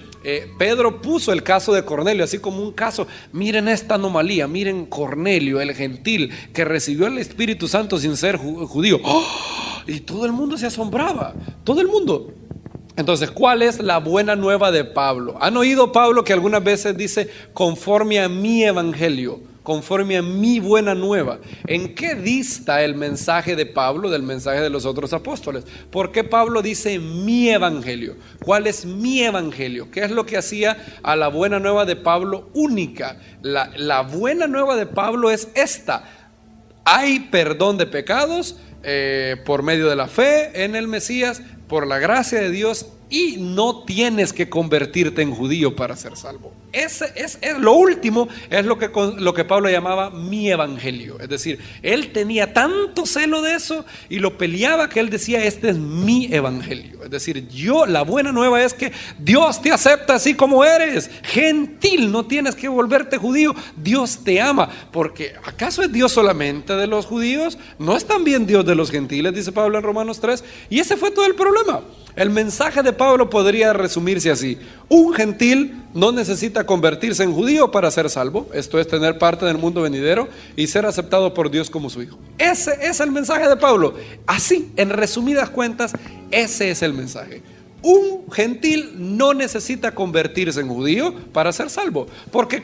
Pedro puso el caso de Cornelio así como un caso. Miren esta anomalía, miren Cornelio, el gentil que recibió el Espíritu Santo sin ser judío. ¡Oh! Y todo el mundo se asombraba, todo el mundo. Entonces, ¿cuál es la buena nueva de Pablo? ¿Han oído Pablo que algunas veces dice conforme a mi evangelio? conforme a mi buena nueva. ¿En qué dista el mensaje de Pablo del mensaje de los otros apóstoles? ¿Por qué Pablo dice mi evangelio? ¿Cuál es mi evangelio? ¿Qué es lo que hacía a la buena nueva de Pablo única? La buena nueva de Pablo es esta: hay perdón de pecados por medio de la fe en el Mesías, por la gracia de Dios, y no tienes que convertirte en judío para ser salvo. Ese es lo último, es lo que Pablo llamaba mi evangelio. Es decir, él tenía tanto celo de eso y lo peleaba, que él decía: este es mi evangelio. Es decir, la buena nueva es que Dios te acepta así como eres, gentil, no tienes que volverte judío, Dios te ama. Porque ¿acaso es Dios solamente de los judíos? ¿No es también Dios de los gentiles?, dice Pablo en Romanos 3. Y ese fue todo el problema. El mensaje de Pablo podría resumirse así: un gentil no necesita convertirse en judío para ser salvo, esto es, tener parte del mundo venidero y ser aceptado por Dios como su hijo. Ese es el mensaje de Pablo. Así, en resumidas cuentas, ese es el mensaje. Un gentil no necesita convertirse en judío para ser salvo. Porque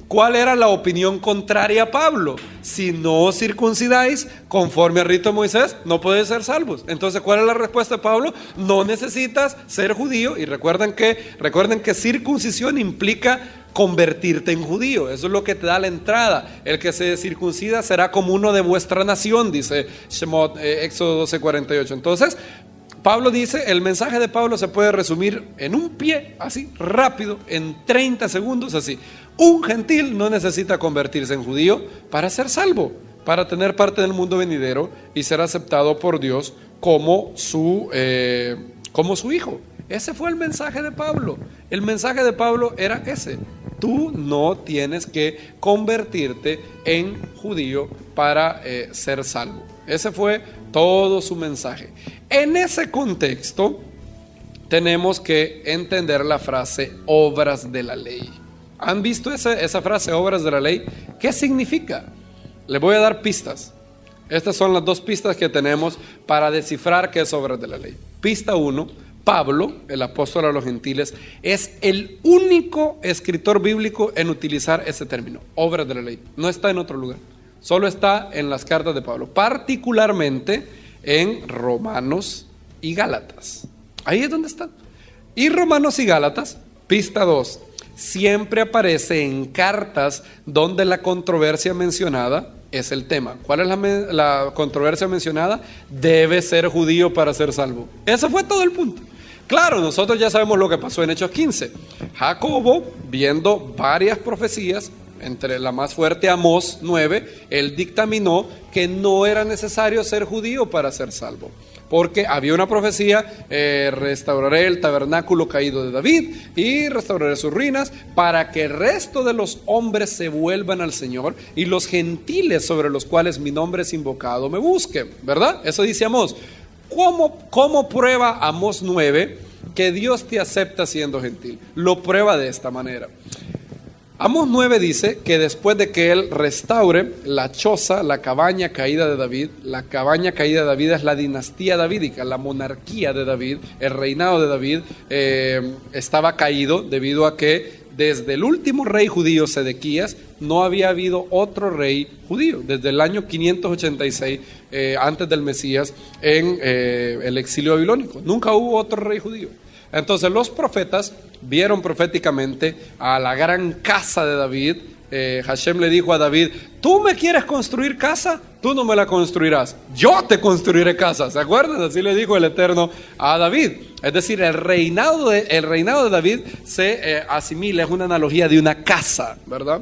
¿cuál era la opinión contraria a Pablo? Si no os circuncidáis conforme al rito de Moisés, no podéis ser salvos. Entonces, ¿cuál es la respuesta de Pablo? No necesitas ser judío. Y recuerden que circuncisión implica convertirte en judío. Eso es lo que te da la entrada. El que se circuncida será como uno de vuestra nación, dice Shemot, Éxodo 12:48. Entonces, Pablo dice, el mensaje de Pablo se puede resumir en un pie, así, rápido, en 30 segundos, así. Un gentil no necesita convertirse en judío para ser salvo, para tener parte del mundo venidero y ser aceptado por Dios como su hijo. Ese fue el mensaje de Pablo. El mensaje de Pablo era ese: tú no tienes que convertirte en judío para ser salvo. Ese fue todo su mensaje. En ese contexto tenemos que entender la frase obras de la ley. ¿Han visto esa frase, obras de la ley? ¿Qué significa? Les voy a dar pistas. Estas son las dos pistas que tenemos para descifrar qué es obras de la ley. Pista 1: Pablo, el apóstol a los gentiles, es el único escritor bíblico en utilizar ese término, obras de la ley. No está en otro lugar. Solo está en las cartas de Pablo, particularmente en Romanos y Gálatas. Ahí es donde está. Y Romanos y Gálatas, pista 2, siempre aparece en cartas donde la controversia mencionada es el tema. ¿Cuál es la controversia mencionada? Debe ser judío para ser salvo. Ese fue todo el punto. Claro, nosotros ya sabemos lo que pasó en Hechos 15. Jacobo, viendo varias profecías, entre la más fuerte, Amós 9, él dictaminó que no era necesario ser judío para ser salvo, porque había una profecía: restauraré el tabernáculo caído de David y restauraré sus ruinas, para que el resto de los hombres se vuelvan al Señor y los gentiles sobre los cuales mi nombre es invocado me busquen, ¿verdad? Eso dice Amós. ¿Cómo prueba Amós 9 que Dios te acepta siendo gentil? Lo prueba de esta manera. Amós 9 dice que después de que él restaure la choza, la cabaña caída de David, la cabaña caída de David es la dinastía davídica, la monarquía de David, el reinado de David estaba caído debido a que desde el último rey judío, Sedequías, no había habido otro rey judío, desde el año 586 antes del Mesías en el exilio babilónico. Nunca hubo otro rey judío. Entonces los profetas vieron proféticamente a la gran casa de David. Hashem le dijo a David: ¿tú me quieres construir casa? Tú no me la construirás, yo te construiré casa. ¿Se acuerdan? Así le dijo el Eterno a David. Es decir, el reinado de David se asimila, es una analogía de una casa, ¿verdad?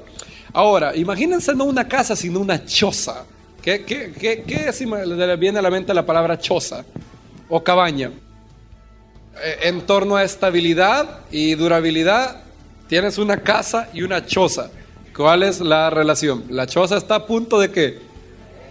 Ahora, imagínense no una casa, sino una choza. ¿Qué le viene a la mente la palabra choza o cabaña? En torno a estabilidad y durabilidad, tienes una casa y una choza. ¿Cuál es la relación? La choza está a punto de ¿qué?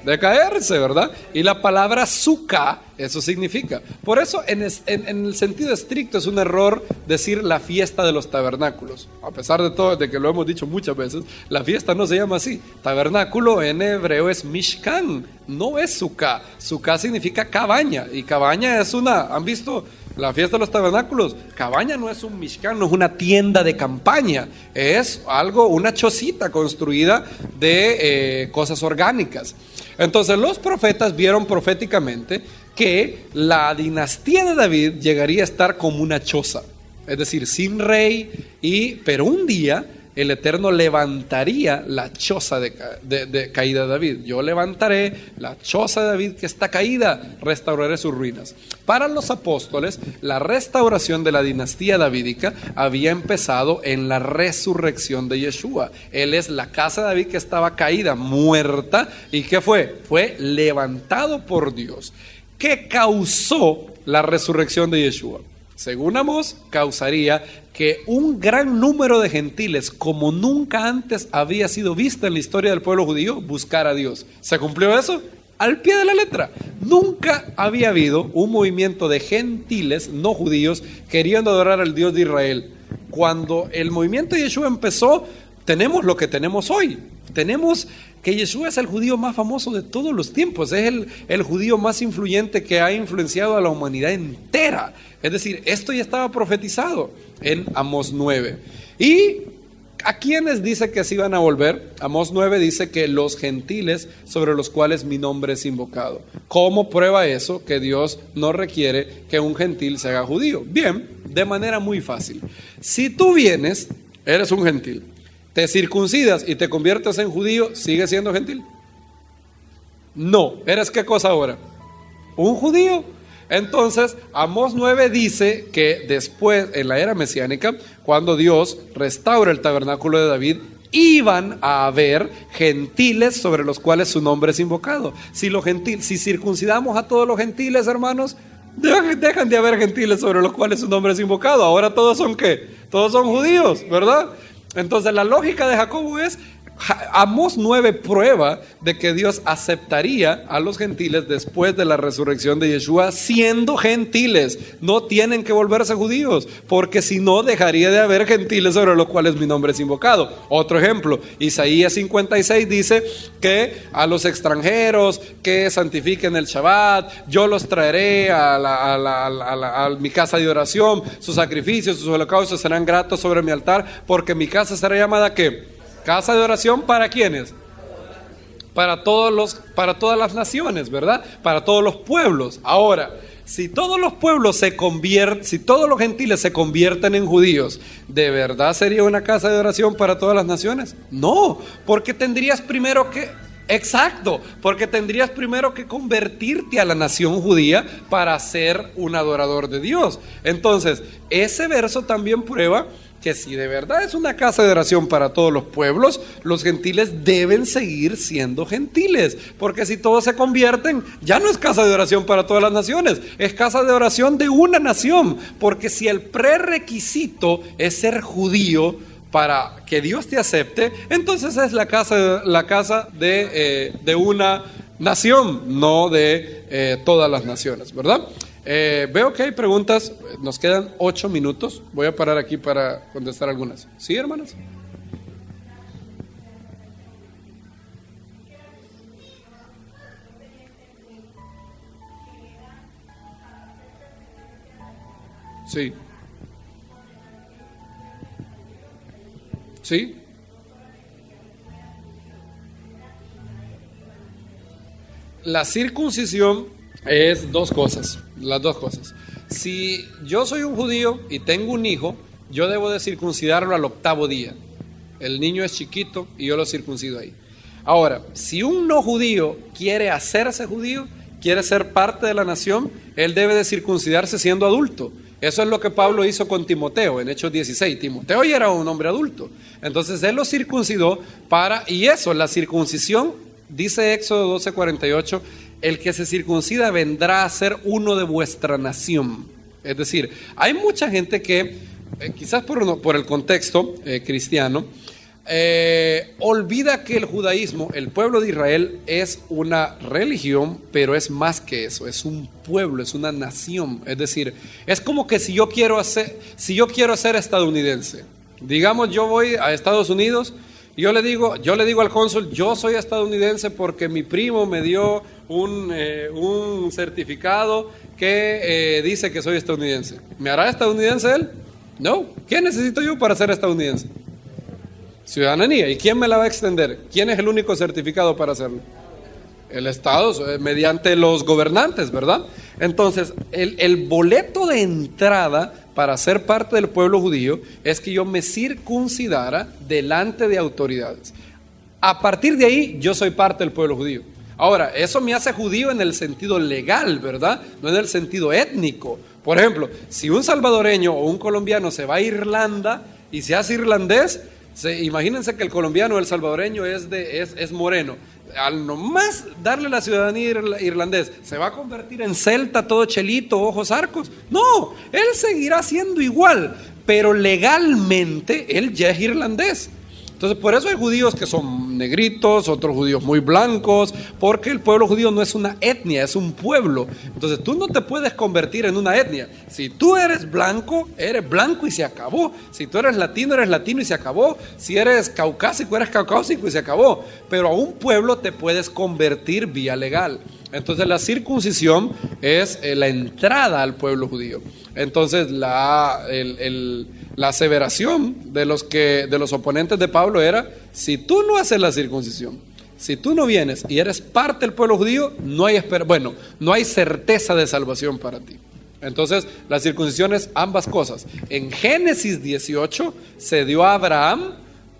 De caerse, ¿verdad? Y la palabra sukkah, eso significa. Por eso, en el sentido estricto, es un error decir la fiesta de los tabernáculos. A pesar de todo, de que lo hemos dicho muchas veces, la fiesta no se llama así. Tabernáculo en hebreo es mishkan, no es sukkah. Sukkah significa cabaña, y cabaña es ¿han visto La fiesta de los tabernáculos, cabaña no es un mishkan, no es una tienda de campaña, es algo, una chocita construida de cosas orgánicas. Entonces los profetas vieron proféticamente que la dinastía de David llegaría a estar como una choza, es decir, sin rey, pero un día el Eterno levantaría la choza de caída de David. Yo levantaré la choza de David que está caída, restauraré sus ruinas. Para los apóstoles, la restauración de la dinastía davídica había empezado en la resurrección de Yeshua. Él es la casa de David que estaba caída, muerta, ¿y qué fue? Fue levantado por Dios. ¿Qué causó la resurrección de Yeshua? Según Amós, causaría que un gran número de gentiles, como nunca antes había sido visto en la historia del pueblo judío, buscara a Dios. ¿Se cumplió eso? Al pie de la letra. Nunca había habido un movimiento de gentiles no judíos queriendo adorar al Dios de Israel. Cuando el movimiento de Yeshua empezó, tenemos lo que tenemos hoy. Tenemos que Yeshua es el judío más famoso de todos los tiempos, es el judío más influyente que ha influenciado a la humanidad entera. Es decir, esto ya estaba profetizado en Amós 9. ¿Y a quiénes dice que se iban a volver? Amós 9 dice que los gentiles sobre los cuales mi nombre es invocado. ¿Cómo prueba eso? Que Dios no requiere que un gentil se haga judío. Bien, de manera muy fácil. Si tú vienes, eres un gentil, te circuncidas y te conviertes en judío, ¿sigues siendo gentil? No. ¿Eres qué cosa ahora? Un judío. Entonces, Amós 9 dice que después, en la era mesiánica, cuando Dios restaura el tabernáculo de David, iban a haber gentiles sobre los cuales su nombre es invocado. Si circuncidamos a todos los gentiles, hermanos, dejan de haber gentiles sobre los cuales su nombre es invocado. Ahora todos son ¿qué? Todos son judíos, ¿verdad? Entonces la lógica de Jacobo es, Amós 9 prueba de que Dios aceptaría a los gentiles después de la resurrección de Yeshua siendo gentiles. No tienen que volverse judíos, porque si no dejaría de haber gentiles sobre los cuales mi nombre es invocado. Otro ejemplo, Isaías 56 dice que a los extranjeros que santifiquen el Shabbat, yo los traeré a mi casa de oración, sus sacrificios, sus holocaustos serán gratos sobre mi altar, porque mi casa será llamada ¿qué? Casa de oración, ¿para quiénes? Para todas las naciones, ¿verdad? Para todos los pueblos. Ahora, si todos los pueblos si todos los gentiles se convierten en judíos, ¿de verdad sería una casa de oración para todas las naciones? No, porque tendrías primero que convertirte a la nación judía para ser un adorador de Dios. Entonces, ese verso también prueba que si de verdad es una casa de oración para todos los pueblos, los gentiles deben seguir siendo gentiles, porque si todos se convierten, ya no es casa de oración para todas las naciones, es casa de oración de una nación, porque si el prerequisito es ser judío para que Dios te acepte, entonces es la casa de una nación, no de todas las naciones, ¿verdad? Veo que hay preguntas, nos quedan 8 minutos, voy a parar aquí para contestar algunas. ¿Sí, hermanas? Sí. ¿Sí? La circuncisión es las dos cosas. Si yo soy un judío y tengo un hijo, yo debo de circuncidarlo al 8º día. El niño es chiquito y yo lo circuncido ahí. Ahora, si un no judío quiere hacerse judío, quiere ser parte de la nación, él debe de circuncidarse siendo adulto. Eso es lo que Pablo hizo con Timoteo en Hechos 16. Timoteo ya era un hombre adulto. Entonces él lo circuncidó la circuncisión, dice Éxodo 12:48, el que se circuncida vendrá a ser uno de vuestra nación. Es decir, hay mucha gente que, quizás por el contexto cristiano, olvida que el judaísmo, el pueblo de Israel, es una religión, pero es más que eso, es un pueblo, es una nación. Es decir, es como que si yo quiero ser estadounidense, digamos yo voy a Estados Unidos Yo le digo al cónsul, yo soy estadounidense porque mi primo me dio un certificado que dice que soy estadounidense. ¿Me hará estadounidense él? No. ¿Qué necesito yo para ser estadounidense? Ciudadanía. ¿Y quién me la va a extender? ¿Quién es el único certificado para hacerlo? El Estado, mediante los gobernantes, ¿verdad? Entonces, el boleto de entrada para ser parte del pueblo judío es que yo me circuncidara delante de autoridades. A partir de ahí, yo soy parte del pueblo judío. Ahora, eso me hace judío en el sentido legal, ¿verdad? No en el sentido étnico. Por ejemplo, si un salvadoreño o un colombiano se va a Irlanda y se hace irlandés, imagínense que el colombiano o el salvadoreño es moreno. Al nomás darle la ciudadanía irlandés, ¿se va a convertir en celta, todo chelito, ojos arcos? No, él seguirá siendo igual, pero legalmente él ya es irlandés. Entonces, por eso hay judíos que son negritos, otros judíos muy blancos, porque el pueblo judío no es una etnia, es un pueblo. Entonces, tú no te puedes convertir en una etnia. Si tú eres blanco y se acabó. Si tú eres latino y se acabó. Si eres caucásico y se acabó. Pero a un pueblo te puedes convertir vía legal. Entonces, la circuncisión es la entrada al pueblo judío. Entonces, la aseveración de los oponentes de Pablo era: si tú no haces la circuncisión, si tú no vienes y eres parte del pueblo judío, no hay certeza de salvación para ti. Entonces, la circuncisión es ambas cosas. En Génesis 18 se dio a Abraham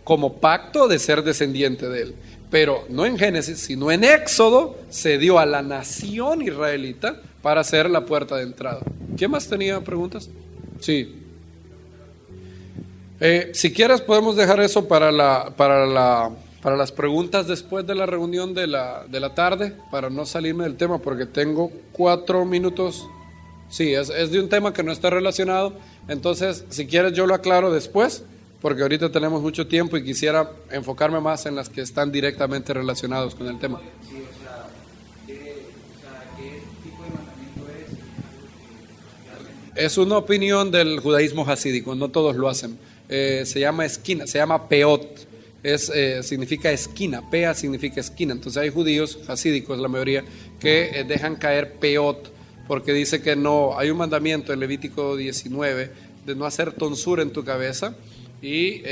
como pacto de ser descendiente de él. Pero no en Génesis, sino en Éxodo se dio a la nación israelita para ser la puerta de entrada. ¿Quién más tenía preguntas? Sí. Si quieres podemos dejar eso para las preguntas después de la reunión de la tarde, para no salirme del tema, porque tengo 4 minutos. Sí, es de un tema que no está relacionado. Entonces, si quieres yo lo aclaro después, porque ahorita tenemos mucho tiempo y quisiera enfocarme más en las que están directamente relacionados con el tema. Sí, ¿qué tipo de mandamiento es? Es una opinión del judaísmo hasídico, no todos lo hacen. Se llama esquina, se llama peot, significa esquina, pea significa esquina. Entonces hay judíos hasídicos, la mayoría, que dejan caer peot, porque dice que no, hay un mandamiento en Levítico 19 de no hacer tonsura en tu cabeza, y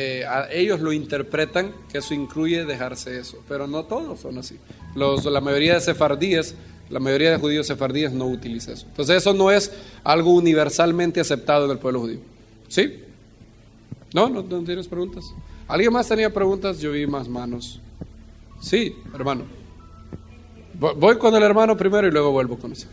ellos lo interpretan que eso incluye dejarse eso, pero no todos son así. La mayoría de sefardíes, la mayoría de judíos sefardíes no utiliza eso. Entonces eso no es algo universalmente aceptado en el pueblo judío. ¿Sí? ¿No tienes preguntas? ¿Alguien más tenía preguntas? Yo vi más manos. Sí, hermano. Voy con el hermano primero y luego vuelvo con eso.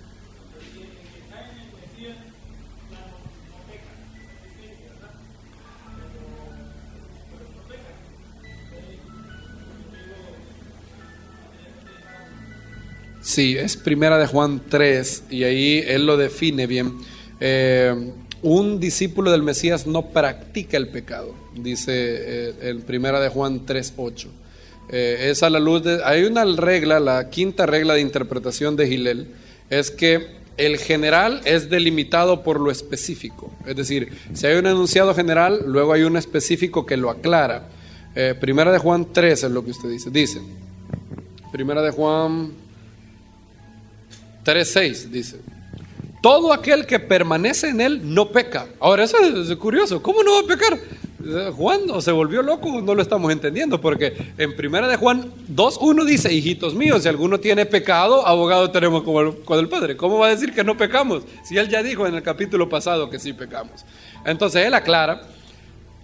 Sí, es Primera de Juan 3 y ahí él lo define bien. Un discípulo del Mesías no practica el pecado, dice en Primera de Juan 3:8. Es a la luz de... Hay una regla, la quinta regla de interpretación de Hillel, es que el general es delimitado por lo específico. Es decir, si hay un enunciado general, luego hay un específico que lo aclara. Primera de Juan 3 es lo que usted dice. Dice, Primera de Juan 3:6 dice: todo aquel que permanece en él no peca. Ahora eso es curioso, ¿cómo no va a pecar? Juan o se volvió loco o no lo estamos entendiendo, porque en Primera de Juan 2:1 dice: hijitos míos, si alguno tiene pecado, abogado tenemos con el Padre. ¿Cómo va a decir que no pecamos? Si él ya dijo en el capítulo pasado que sí pecamos. Entonces él aclara: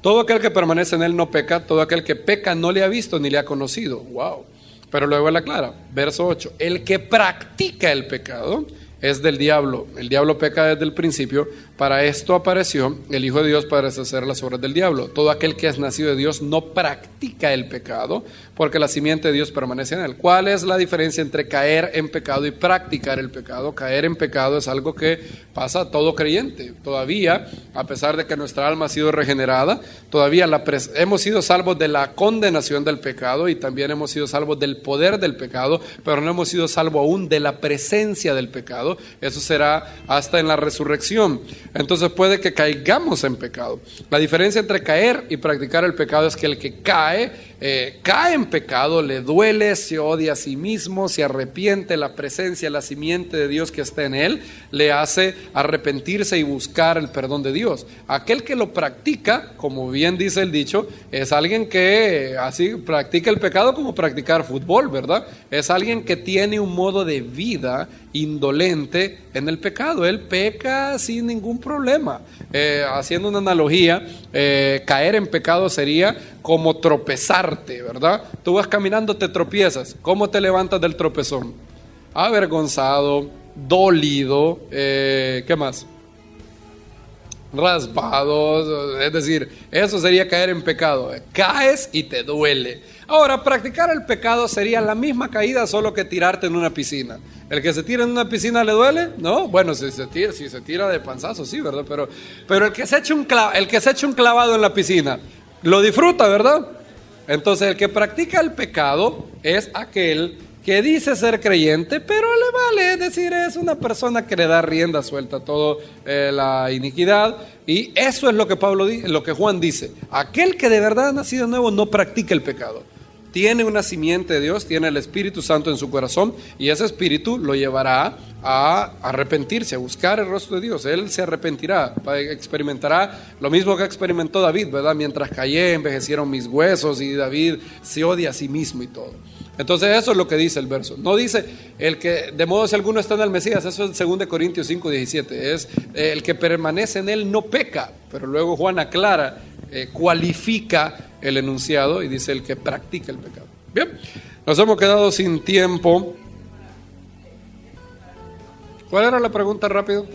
todo aquel que permanece en él no peca, todo aquel que peca no le ha visto ni le ha conocido. Wow. Pero luego él aclara, verso 8: el que practica el pecado es del diablo. El diablo peca desde el principio. Para esto apareció el Hijo de Dios para deshacer las obras del diablo. Todo aquel que es nacido de Dios no practica el pecado, porque la simiente de Dios permanece en él. ¿Cuál es la diferencia entre caer en pecado y practicar el pecado? Caer en pecado es algo que pasa a todo creyente. Todavía, a pesar de que nuestra alma ha sido regenerada, todavía hemos sido salvos de la condenación del pecado y también hemos sido salvos del poder del pecado, pero no hemos sido salvos aún de la presencia del pecado. Eso será hasta en la resurrección. Entonces puede que caigamos en pecado. La diferencia entre caer y practicar el pecado es que el que cae cae en pecado, le duele, se odia a sí mismo, se arrepiente, la presencia, la simiente de Dios que está en él, le hace arrepentirse y buscar el perdón de Dios. Aquel que lo practica, como bien dice el dicho, es alguien que así practica el pecado como practicar fútbol, ¿verdad? Es alguien que tiene un modo de vida indolente en el pecado. Él peca sin ningún problema. Haciendo una analogía, caer en pecado sería como tropezarte, ¿verdad? Tú vas caminando, te tropiezas. ¿Cómo te levantas del tropezón? Avergonzado, dolido, ¿qué más? Raspados, es decir, eso sería caer en pecado. Caes y te duele. Ahora, practicar el pecado sería la misma caída, solo que tirarte en una piscina. ¿El que se tira en una piscina le duele? No, bueno, si se tira de panzazo, sí, ¿verdad? Pero el que se echa un clavado en la piscina, lo disfruta, ¿verdad? Entonces, el que practica el pecado es aquel que dice ser creyente, pero le vale, es decir, es una persona que le da rienda suelta a toda la iniquidad. Y eso es lo que Juan dice: aquel que de verdad ha nacido nuevo no practica el pecado. Tiene una simiente de Dios, tiene el Espíritu Santo en su corazón, y ese Espíritu lo llevará a arrepentirse, a buscar el rostro de Dios. Él se arrepentirá, experimentará lo mismo que experimentó David, ¿verdad? Mientras callé, envejecieron mis huesos, y David se odia a sí mismo y todo. Entonces eso es lo que dice el verso. No dice el que, de modo si alguno está en el Mesías, eso es 2 Corintios 5:17, es el que permanece en él no peca, pero luego Juan aclara, cualifica el enunciado y dice el que practica el pecado. Bien, nos hemos quedado sin tiempo. ¿Cuál era la pregunta rápido?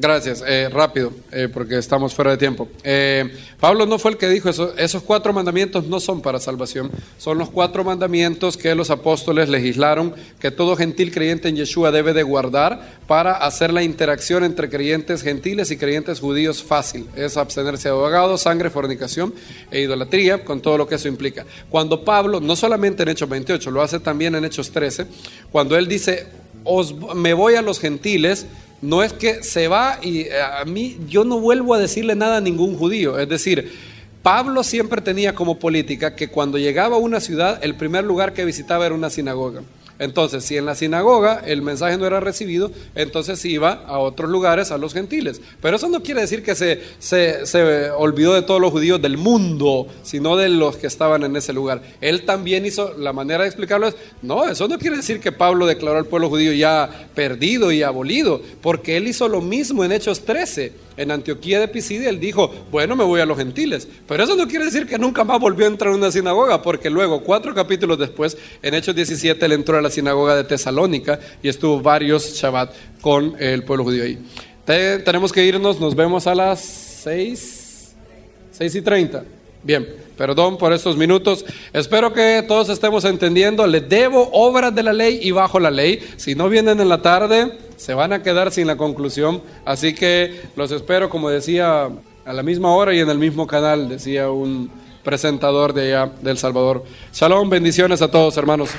Gracias, rápido, porque estamos fuera de tiempo. Pablo no fue el que dijo eso. Esos 4 mandamientos no son para salvación, son los 4 mandamientos que los apóstoles legislaron que todo gentil creyente en Yeshua debe de guardar para hacer la interacción entre creyentes gentiles y creyentes judíos fácil. Es abstenerse de abogados, sangre, fornicación e idolatría, con todo lo que eso implica. Cuando Pablo, no solamente en Hechos 28, lo hace también en Hechos 13, cuando él dice, me voy a los gentiles, no es que se va y a mí yo no vuelvo a decirle nada a ningún judío. Es decir, Pablo siempre tenía como política que cuando llegaba a una ciudad, el primer lugar que visitaba era una sinagoga. Entonces, si en la sinagoga el mensaje no era recibido, entonces iba a otros lugares, a los gentiles. Pero eso no quiere decir que se olvidó de todos los judíos del mundo, sino de los que estaban en ese lugar. Él también hizo, la manera de explicarlo es, no, eso no quiere decir que Pablo declaró al pueblo judío ya perdido y abolido, porque él hizo lo mismo en Hechos 13. En Antioquía de Pisidia él dijo, bueno, me voy a los gentiles. Pero eso no quiere decir que nunca más volvió a entrar a una sinagoga, porque luego, 4 capítulos después, en Hechos 17, él entró a la sinagoga de Tesalónica y estuvo varios Shabbat con el pueblo judío ahí. Tenemos que irnos, nos vemos a las 6:30. Bien, perdón por estos minutos. Espero que todos estemos entendiendo. Les debo obras de la ley y bajo la ley. Si no vienen en la tarde, se van a quedar sin la conclusión. Así que los espero, como decía, a la misma hora y en el mismo canal, decía un presentador de allá, de El Salvador. Shalom, bendiciones a todos, hermanos.